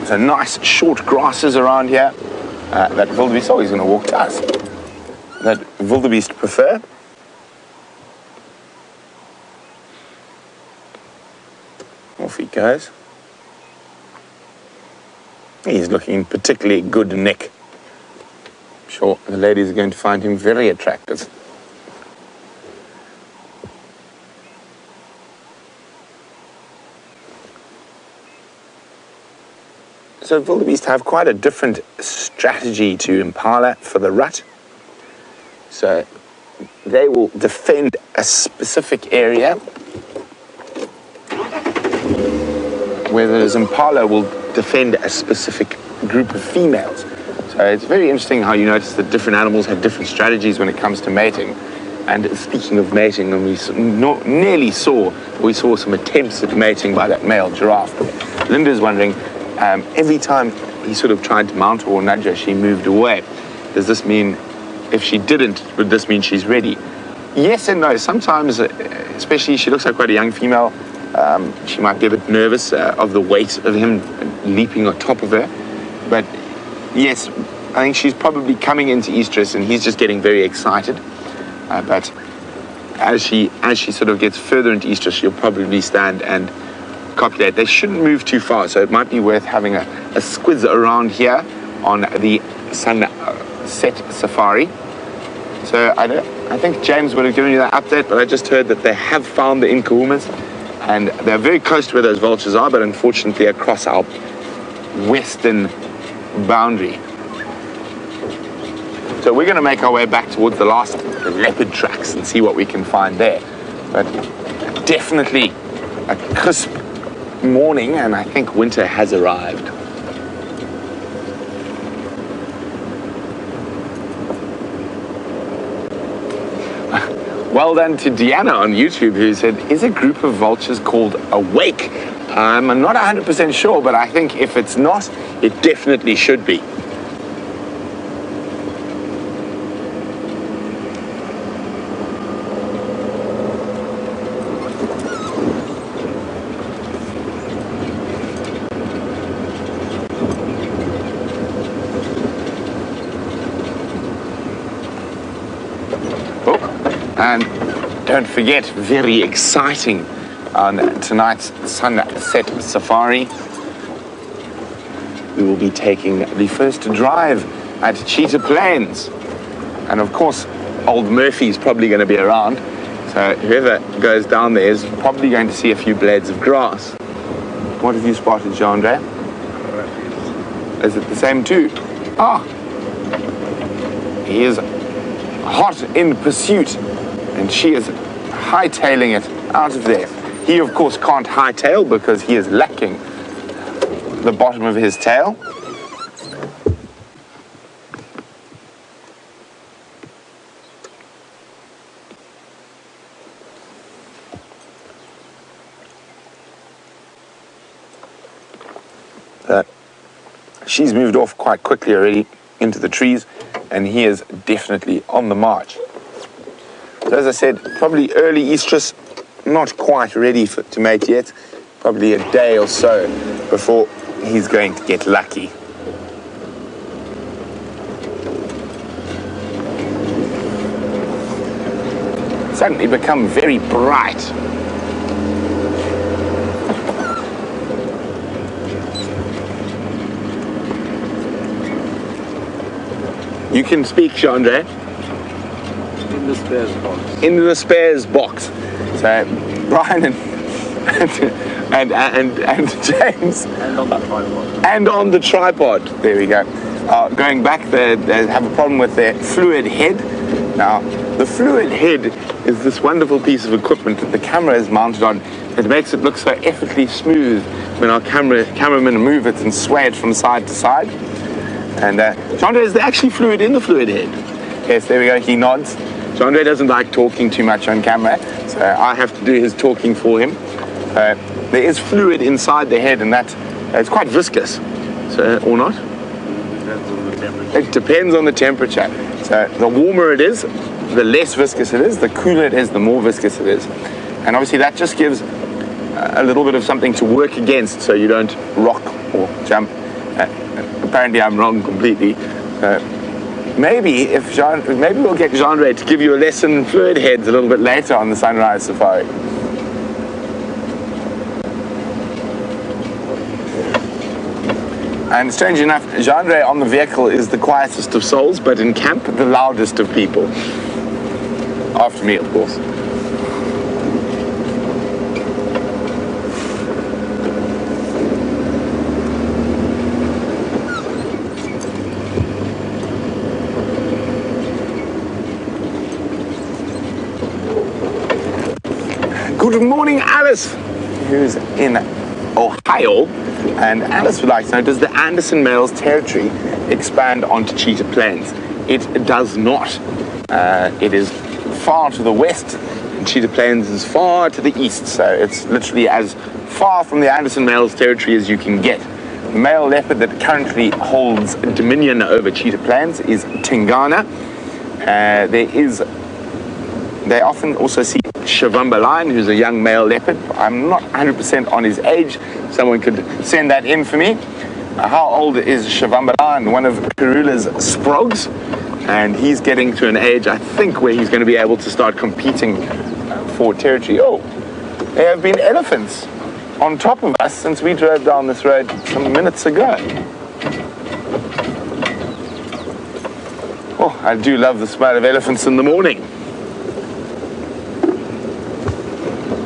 So nice short grasses around here that wildebeest, he's going to walk to us, that wildebeest prefer. Off he goes. He's looking in particularly good nick. I'm sure the ladies are going to find him very attractive. So wildebeest have quite a different strategy to impala for the rut. So they will defend a specific area, whereas impala will defend a specific group of females. So it's very interesting how you notice that different animals have different strategies when it comes to mating. And speaking of mating, when we saw some attempts at mating by that male giraffe. Linda's wondering, every time he sort of tried to mount or nudge her, she moved away. Does this mean, if she didn't, would this mean she's ready? Yes and no. Sometimes, especially she looks like quite a young female, she might be a bit nervous of the weight of him leaping on top of her. But yes, I think she's probably coming into estrus and he's just getting very excited. But as she sort of gets further into estrus, she'll probably stand and copulate. They shouldn't move too far, so it might be worth having a squiz around here on the sunset safari. So I think James would have given you that update, but I just heard that they have found the Inkahumas, and they're very close to where those vultures are, but unfortunately across our western boundary. So we're going to make our way back towards the last leopard tracks and see what we can find there. But definitely a crisp morning, and I think winter has arrived. well done to Deanna on YouTube, who said, is a group of vultures called awake? I'm not 100% sure, but I think if it's not, it definitely should be. And don't forget, very exciting on tonight's sunset safari, we will be taking the first drive at Cheetah Plains. And of course, old Murphy's probably going to be around. So whoever goes down there is probably going to see a few blades of grass. What have you spotted, Jean-Andre? Is it the same too? Ah! He is hot in pursuit. And she is hightailing it out of there. He, of course, can't hightail because he is lacking the bottom of his tail. She's moved off quite quickly already into the trees, and he is definitely on the march. So as I said, probably early estrus, not quite ready to mate yet. Probably a day or so before he's going to get lucky. Suddenly become very bright. You can speak, Chandra. In the spares box. In the spares box. So Brian and James. And on the tripod. And on the tripod. There we go. Going back, they have a problem with their fluid head. Now, the fluid head is this wonderful piece of equipment that the camera is mounted on. It makes it look so effortlessly smooth when our cameramen move it and sway it from side to side. And Chandra, is there actually fluid in the fluid head? Yes, there we go. He nods. Chandra doesn't like talking too much on camera, so I have to do his talking for him. There is fluid inside the head, and that it's quite viscous, so or not? Depends on the temperature. It depends on the temperature. So the warmer it is, the less viscous it is. The cooler it is, the more viscous it is. And obviously that just gives a little bit of something to work against, so you don't rock or jump. Apparently I'm wrong completely. Maybe we'll get Jean-Ray to give you a lesson in fluid heads a little bit later on the sunrise safari. And strangely enough, Jean-Ray on the vehicle is the quietest of souls, but in camp, the loudest of people. After me, of course. Good morning, Alice, who's in Ohio. And Alice would like to know, does the Anderson male's territory expand onto Cheetah Plains? It does not. It is far to the west, and Cheetah Plains is far to the east, so it's literally as far from the Anderson male's territory as you can get. The male leopard that currently holds dominion over Cheetah Plains is Tingana. They often also see Shavamba Lion, who's a young male leopard. I'm not 100% on his age. Someone could send that in for me. How old is Shavamba Lion? One of Karula's sprogs. And he's getting to an age, I think, where he's going to be able to start competing for territory. Oh, there have been elephants on top of us since we drove down this road some minutes ago. Oh, I do love the smell of elephants in the morning.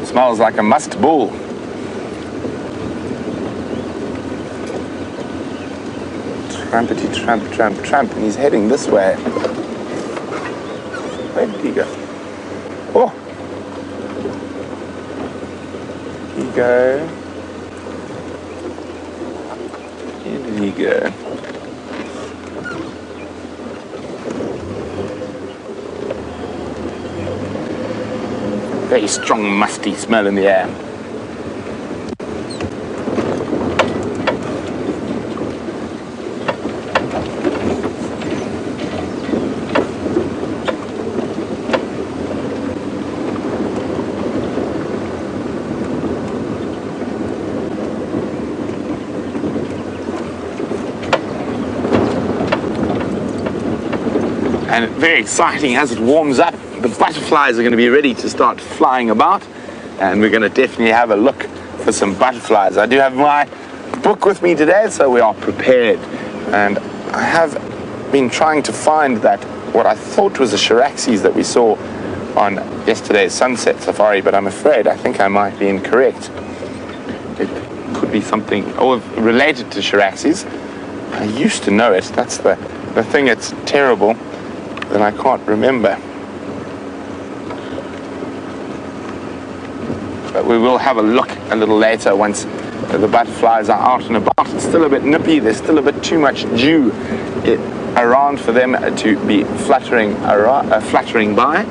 Smells like a musk bull. Trampety tramp, tramp, tramp, and he's heading this way. Where did he go? Oh! Here he go. Here did he go? very strong, musty smell in the air. And very exciting as it warms up. The butterflies are going to be ready to start flying about, and we're going to definitely have a look for some butterflies. I do have my book with me today, so we are prepared. And I have been trying to find that what I thought was a Charaxes that we saw on yesterday's sunset safari, but I'm afraid I think I might be incorrect. It could be something related to Charaxes. I used to know it. That's the thing that's terrible, that I can't remember. But we will have a look a little later once the butterflies are out and about. It's still a bit nippy. There's still a bit too much dew around for them to be fluttering by.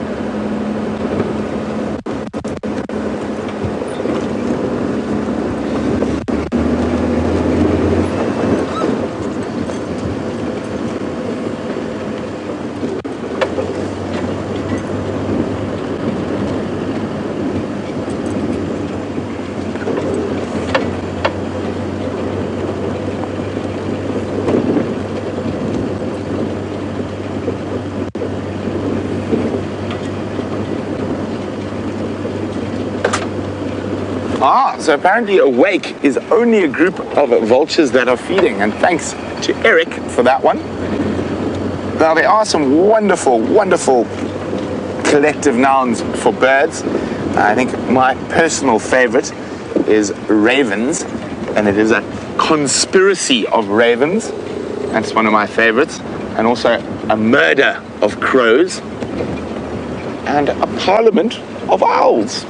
So apparently a wake is only a group of vultures that are feeding, and thanks to Eric for that one. Now there are some wonderful, wonderful collective nouns for birds. I think my personal favorite is ravens, and it is a conspiracy of ravens. That's one of my favorites. And also a murder of crows, and a parliament of owls.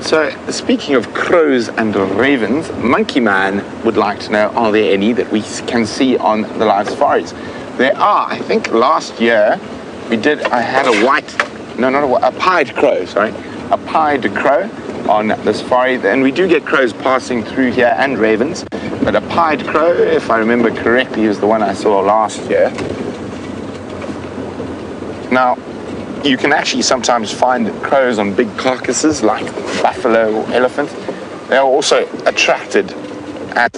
So, speaking of crows and ravens, Monkey Man would like to know, are there any that we can see on the live safaris? There are. I think last year I had a pied crow, a pied crow on the safari, and we do get crows passing through here and ravens, but a pied crow, if I remember correctly, is the one I saw last year. Now, you can actually sometimes find crows on big carcasses like buffalo or elephant. They are also attracted at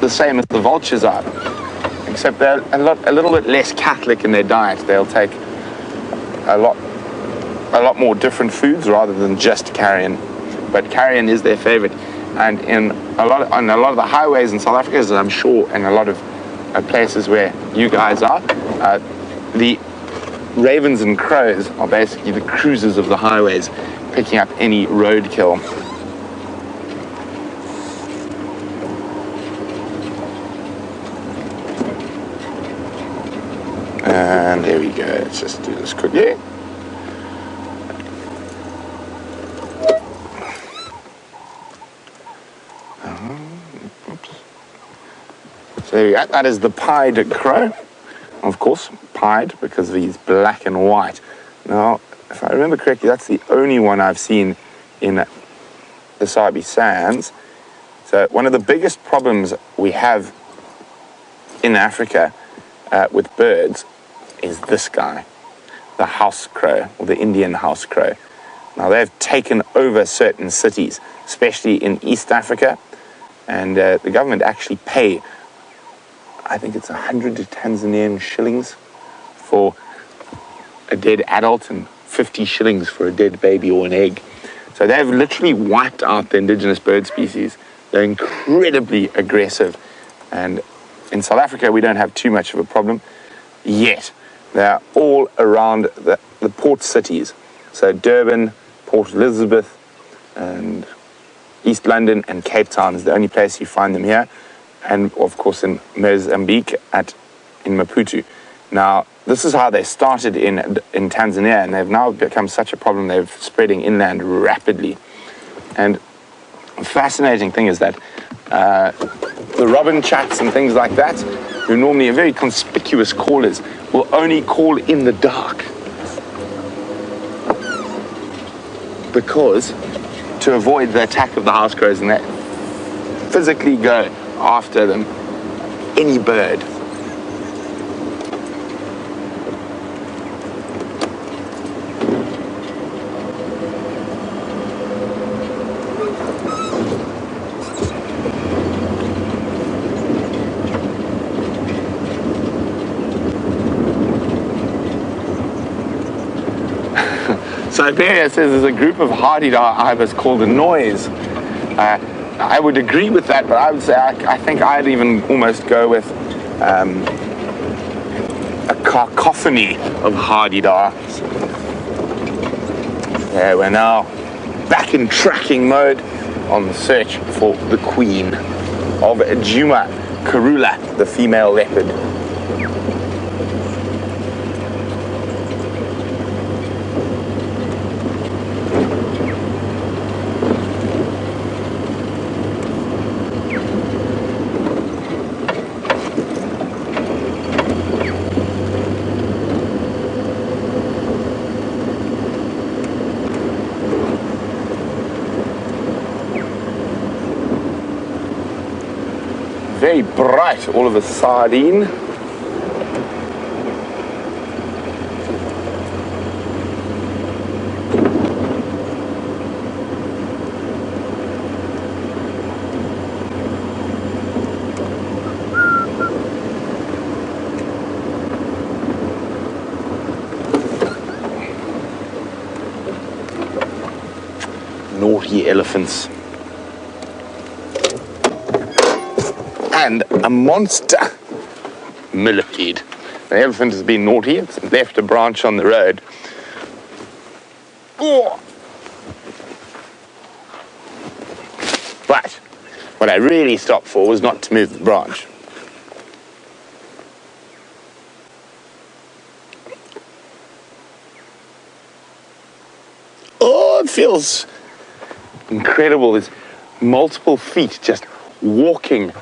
the same as the vultures are, except they're a little bit less Catholic in their diet. They'll take a lot more different foods rather than just carrion. But carrion is their favorite. And on a lot of the highways in South Africa, as I'm sure in a lot of places where you guys are, the ravens and crows are basically the cruisers of the highways, picking up any roadkill. And there we go. Let's just do this quickly. Oops. So there we go. That is the pied crow. Of course, pied because he's black and white. Now, if I remember correctly, that's the only one I've seen in the Sabi Sands. So one of the biggest problems we have in Africa with birds is this guy, the house crow, or the Indian house crow. Now, they've taken over certain cities, especially in East Africa, and the government actually pay, I think it's 100 Tanzanian shillings for a dead adult and 50 shillings for a dead baby or an egg. So they've literally wiped out the indigenous bird species. They're incredibly aggressive. And in South Africa, we don't have too much of a problem yet. They're all around the port cities. So Durban, Port Elizabeth, and East London and Cape Town is the only place you find them here. And of course in Mozambique in Maputo. Now, this is how they started in Tanzania, and they've now become such a problem, they're spreading inland rapidly. And the fascinating thing is that the robin chats and things like that, who normally are very conspicuous callers, will only call in the dark. Because to avoid the attack of the house crows, and that physically go after them, any bird. Siberia says there's a group of hardy-dar ibis called the noise. I would agree with that, but I would say I think I'd even almost go with a cacophony of hardy-dars. Yeah, we're now back in tracking mode on the search for the queen of Djuma, Karula, the female leopard. Very bright, all of a sardine. Naughty elephants. And a monster millipede. The elephant has been naughty, it's left a branch on the road. Oh. But what I really stopped for was not to move the branch. Oh, it feels incredible. There's multiple feet just walking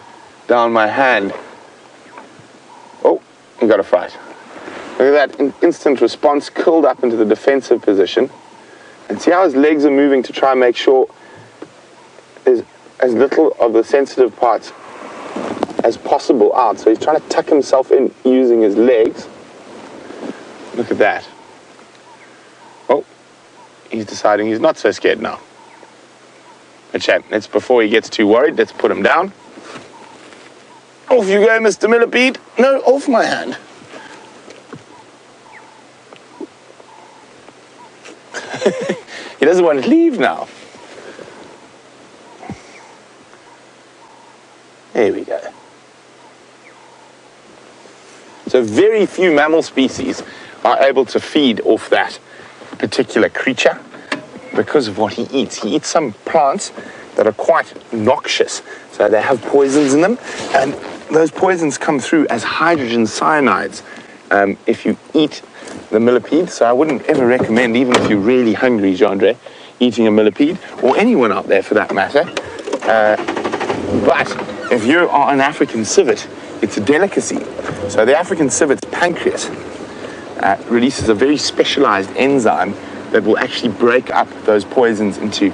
down my hand. Oh, he got a fright. Look at that instant response, curled up into the defensive position. And see how his legs are moving to try and make sure there's as little of the sensitive parts as possible out. So he's trying to tuck himself in using his legs. Look at that. Oh, he's deciding he's not so scared now. Let's, before he gets too worried, let's put him down. Off you go, Mr. Millipede. No, off my hand. He doesn't want to leave now. There we go. So very few mammal species are able to feed off that particular creature because of what he eats. He eats some plants that are quite noxious. So they have poisons in them, and those poisons come through as hydrogen cyanides if you eat the millipede. So I wouldn't ever recommend, even if you're really hungry, Jandre, eating a millipede, or anyone out there for that matter. But if you are an African civet, it's a delicacy. So the African civet's pancreas releases a very specialized enzyme that will actually break up those poisons into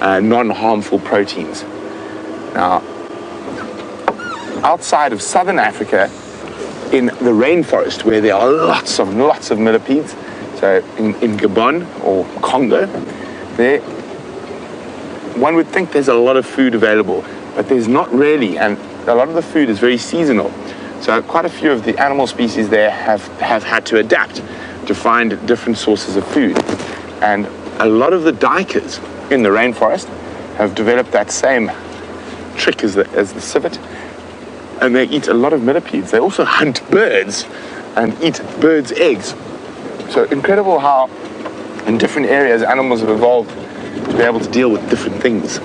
non-harmful proteins. Now, outside of southern Africa, in the rainforest, where there are lots of millipedes, so in Gabon or Congo, there, one would think there's a lot of food available, but there's not really, and a lot of the food is very seasonal. So quite a few of the animal species there have had to adapt to find different sources of food. And a lot of the duikers in the rainforest have developed that same trick as the civet, and they eat a lot of millipedes. They also hunt birds and eat birds' eggs. So incredible how in different areas animals have evolved to be able to deal with different things.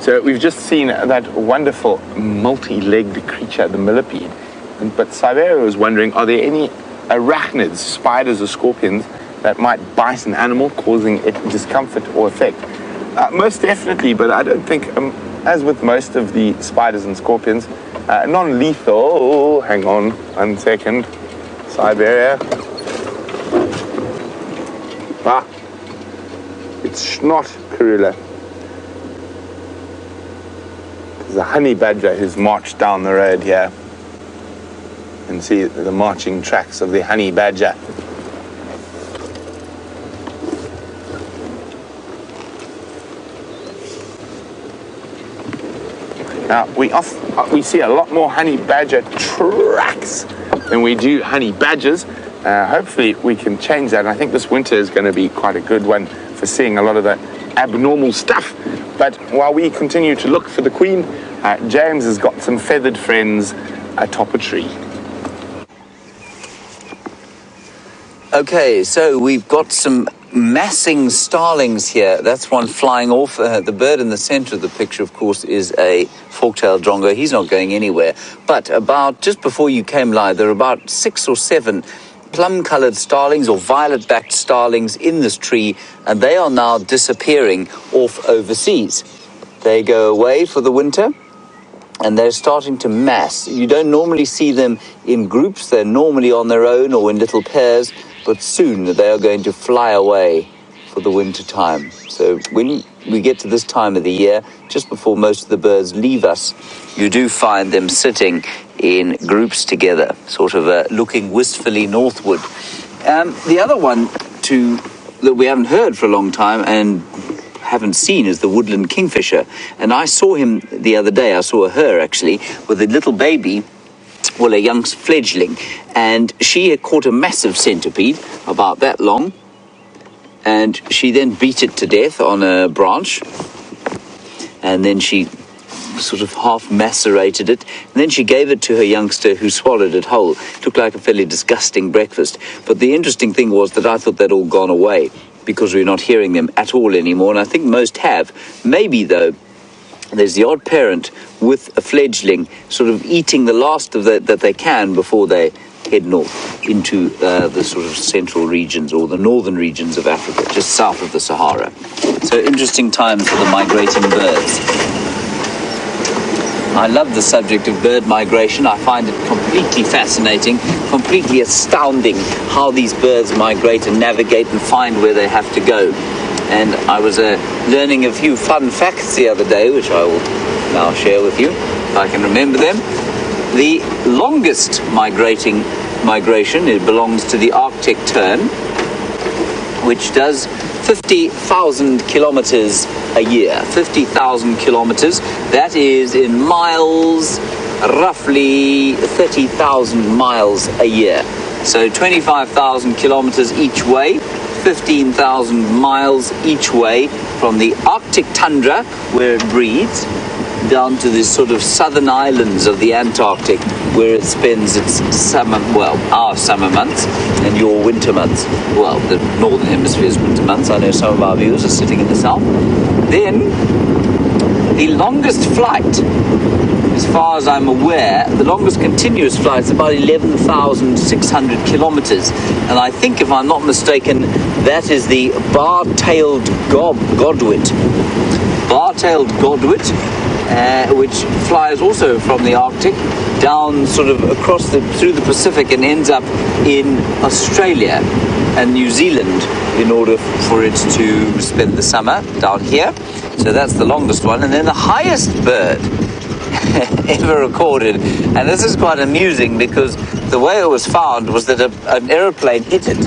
So we've just seen that wonderful multi-legged creature, the millipede. But Siberia was wondering, are there any arachnids, spiders or scorpions, that might bite an animal, causing it discomfort or effect? Most definitely, but I don't think, as with most of the spiders and scorpions, non-lethal. Hang on 1 second. Siberia. It's not Karula. There's a honey badger who's marched down the road here. You can see the marching tracks of the honey badger. Now, we see a lot more honey badger tracks than we do honey badgers. Hopefully we can change that. And I think this winter is going to be quite a good one for seeing a lot of the abnormal stuff. But while we continue to look for the queen, James has got some feathered friends atop a tree. Okay, so we've got some massing starlings here. That's one flying off. The bird in the center of the picture, of course, is a fork-tailed drongo. He's not going anywhere. But about just before you came live, there are about 6 or 7 plum-colored starlings or violet-backed starlings in this tree, and they are now disappearing off overseas. They go away for the winter, and they're starting to mass. You don't normally see them in groups. They're normally on their own or in little pairs, but soon they are going to fly away for the winter time. So when we get to this time of the year, just before most of the birds leave us, you do find them sitting in groups together, sort of looking wistfully northward. The other one that we haven't heard for a long time and haven't seen is the woodland kingfisher. And I saw him the other day. I saw her actually with a little baby, well, a young fledgling, and she had caught a massive centipede about that long, and she then beat it to death on a branch, and then she sort of half macerated it, and then she gave it to her youngster, who swallowed it whole. It looked like a fairly disgusting breakfast. But the interesting thing was that I thought they'd all gone away because we're not hearing them at all anymore, and I think most have. Maybe, though, there's the odd parent with a fledgling sort of eating the last of that they can before they head north into the sort of central regions or the northern regions of Africa, just south of the Sahara. So interesting times for the migrating birds. I love the subject of bird migration. I find it completely fascinating, completely astounding how these birds migrate and navigate and find where they have to go. And I was learning a few fun facts the other day, which I will now share with you, if I can remember them. The longest migration, it belongs to the Arctic tern, which does 50,000 kilometers a year. 50,000 kilometers, that is in miles, roughly 30,000 miles a year. So 25,000 kilometers each way, 15,000 miles each way from the Arctic tundra, where it breeds, down to the sort of southern islands of the Antarctic, where it spends its summer, well, our summer months and your winter months. Well, the northern hemisphere's winter months. I know some of our viewers are sitting in the south. Then, the longest flight, as far as I'm aware, the longest continuous flight is about 11,600 kilometers. And I think, if I'm not mistaken, that is the bar-tailed godwit. Bar-tailed godwit, which flies also from the Arctic down sort of across through the Pacific and ends up in Australia and New Zealand in order for it to spend the summer down here. So that's the longest one. And then the highest bird ever recorded, and this is quite amusing because the way it was found was that an aeroplane hit it.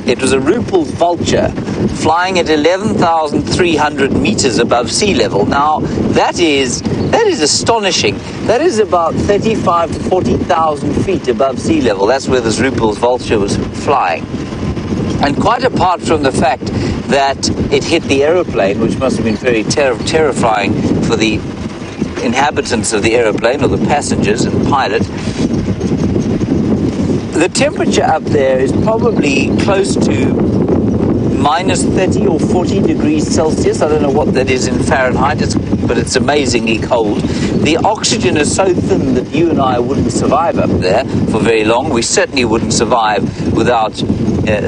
It was a Rupel's vulture flying at 11,300 meters above sea level. Now, that is astonishing. That is about 35 to 40,000 feet above sea level. That's where this Rupel's vulture was flying. And quite apart from the fact that it hit the aeroplane, which must have been very terrifying for the inhabitants of the aeroplane, or the passengers and the pilot, the temperature up there is probably close to minus 30 or 40 degrees Celsius. I don't know what that is in Fahrenheit. It's but it's amazingly cold. The oxygen is so thin that you and I wouldn't survive up there for very long. We certainly wouldn't survive without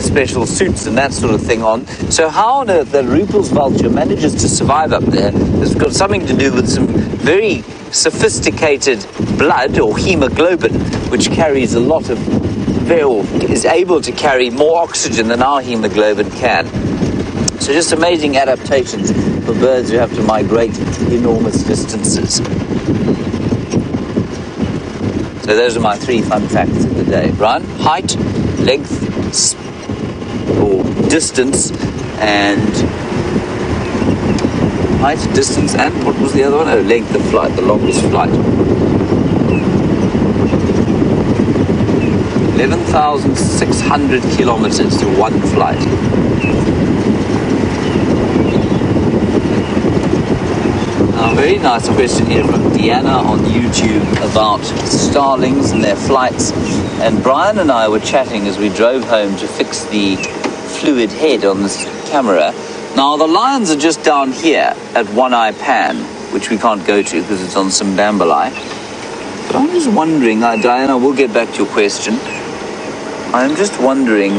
special suits and that sort of thing on. So how on earth the Ruppel's vulture manages to survive up there has got something to do with some very sophisticated blood or hemoglobin, which carries a lot of, is able to carry more oxygen than our hemoglobin can. So just amazing adaptations for birds who have to migrate enormous distances. So those are my 3 fun facts of the day. Brian, height, length, or distance, and height, distance, and what was the other one? Oh, length of flight, the longest flight. 11,600 kilometers to one flight. Now, a very nice question here from Deanna on YouTube about starlings and their flights. And Brian and I were chatting as we drove home to fix the fluid head on this camera. Now, the lions are just down here at One Eye Pan, which we can't go to because it's on Simbambalai. But I'm just wondering, Diana, we'll get back to your question. I'm just wondering,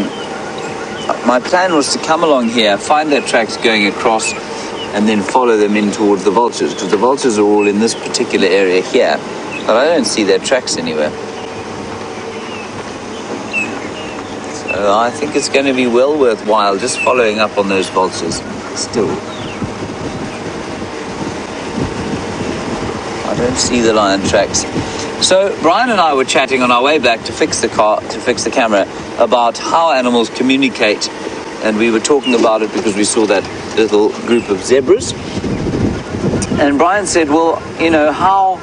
my plan was to come along here, find their tracks going across, and then follow them in towards the vultures, because the vultures are all in this particular area here, but I don't see their tracks anywhere. So I think it's going to be well worthwhile just following up on those vultures still. I don't see the lion tracks. So Brian and I were chatting on our way back to fix the camera, about how animals communicate, and we were talking about it because we saw that little group of zebras. And Brian said, well, you know, how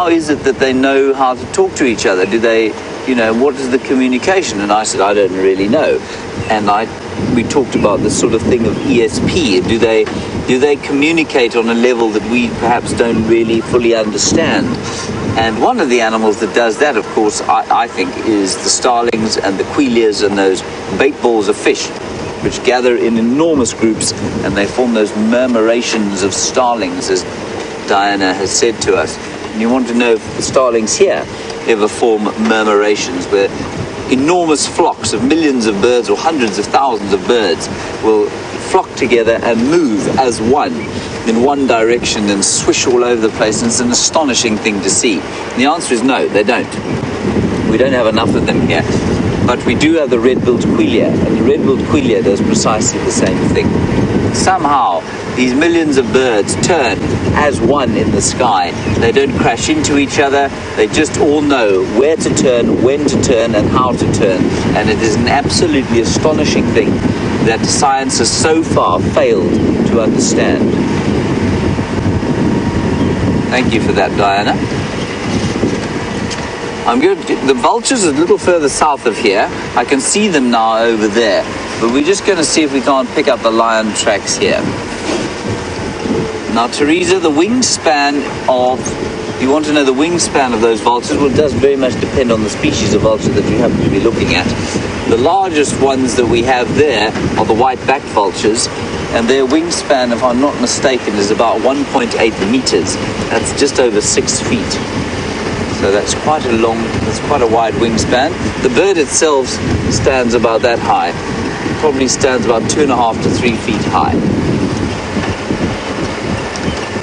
is it that they know how to talk to each other? Do they, you know, what is the communication? And I said, I don't really know. And we talked about this sort of thing of ESP. Do they communicate on a level that we perhaps don't really fully understand? And one of the animals that does that, of course, I think, is the starlings and the quilias and those bait balls of fish, which gather in enormous groups, and they form those murmurations of starlings, as Diana has said to us. And you want to know if the starlings here ever form murmurations, where enormous flocks of millions of birds or hundreds of thousands of birds will flock together and move as one in one direction and swish all over the place, and it's an astonishing thing to see. And the answer is no, they don't. We don't have enough of them here. But we do have the red-billed quelea, and the red-billed quelea does precisely the same thing. Somehow, these millions of birds turn as one in the sky. They don't crash into each other. They just all know where to turn, when to turn, and how to turn. And it is an absolutely astonishing thing that science has so far failed to understand. Thank you for that, Diana. I'm good. The vultures are a little further south of here. I can see them now over there. But we're just going to see if we can't pick up the lion tracks here. Now, Teresa, the wingspan of... You want to know the wingspan of those vultures? Well, it does very much depend on the species of vulture that you happen to be looking at. The largest ones that we have there are the white-backed vultures, and their wingspan, if I'm not mistaken, is about 1.8 meters. That's just over 6 feet. So that's quite a wide wingspan. The bird itself stands about that high. It probably stands about 2.5 to 3 feet high.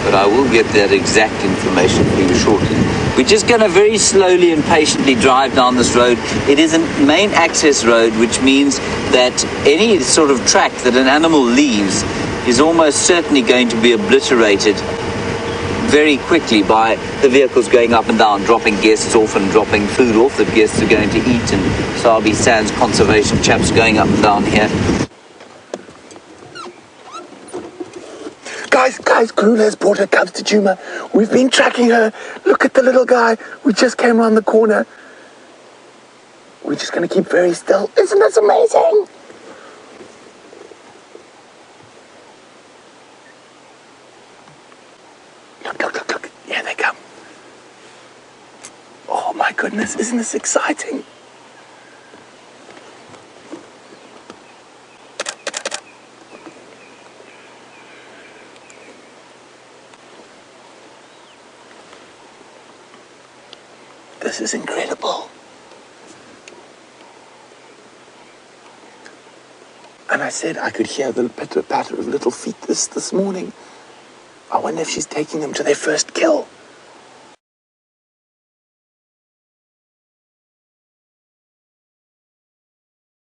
But I will get that exact information for you shortly. We're just going to very slowly and patiently drive down this road. It is a main access road, which means that any sort of track that an animal leaves is almost certainly going to be obliterated very quickly by the vehicles going up and down, dropping guests off and dropping food off that guests are going to eat, and Sabi Sands conservation chaps going up and down here. Guys, Karula has brought her cubs to Djuma. We've been tracking her. Look at the little guy. We just came around the corner. We're just going to keep very still. Isn't this amazing? Look. Here they come. Oh my goodness, isn't this exciting? this is incredible. And I said I could hear the pitter-patter of little feet this morning. I wonder if she's taking them to their first kill.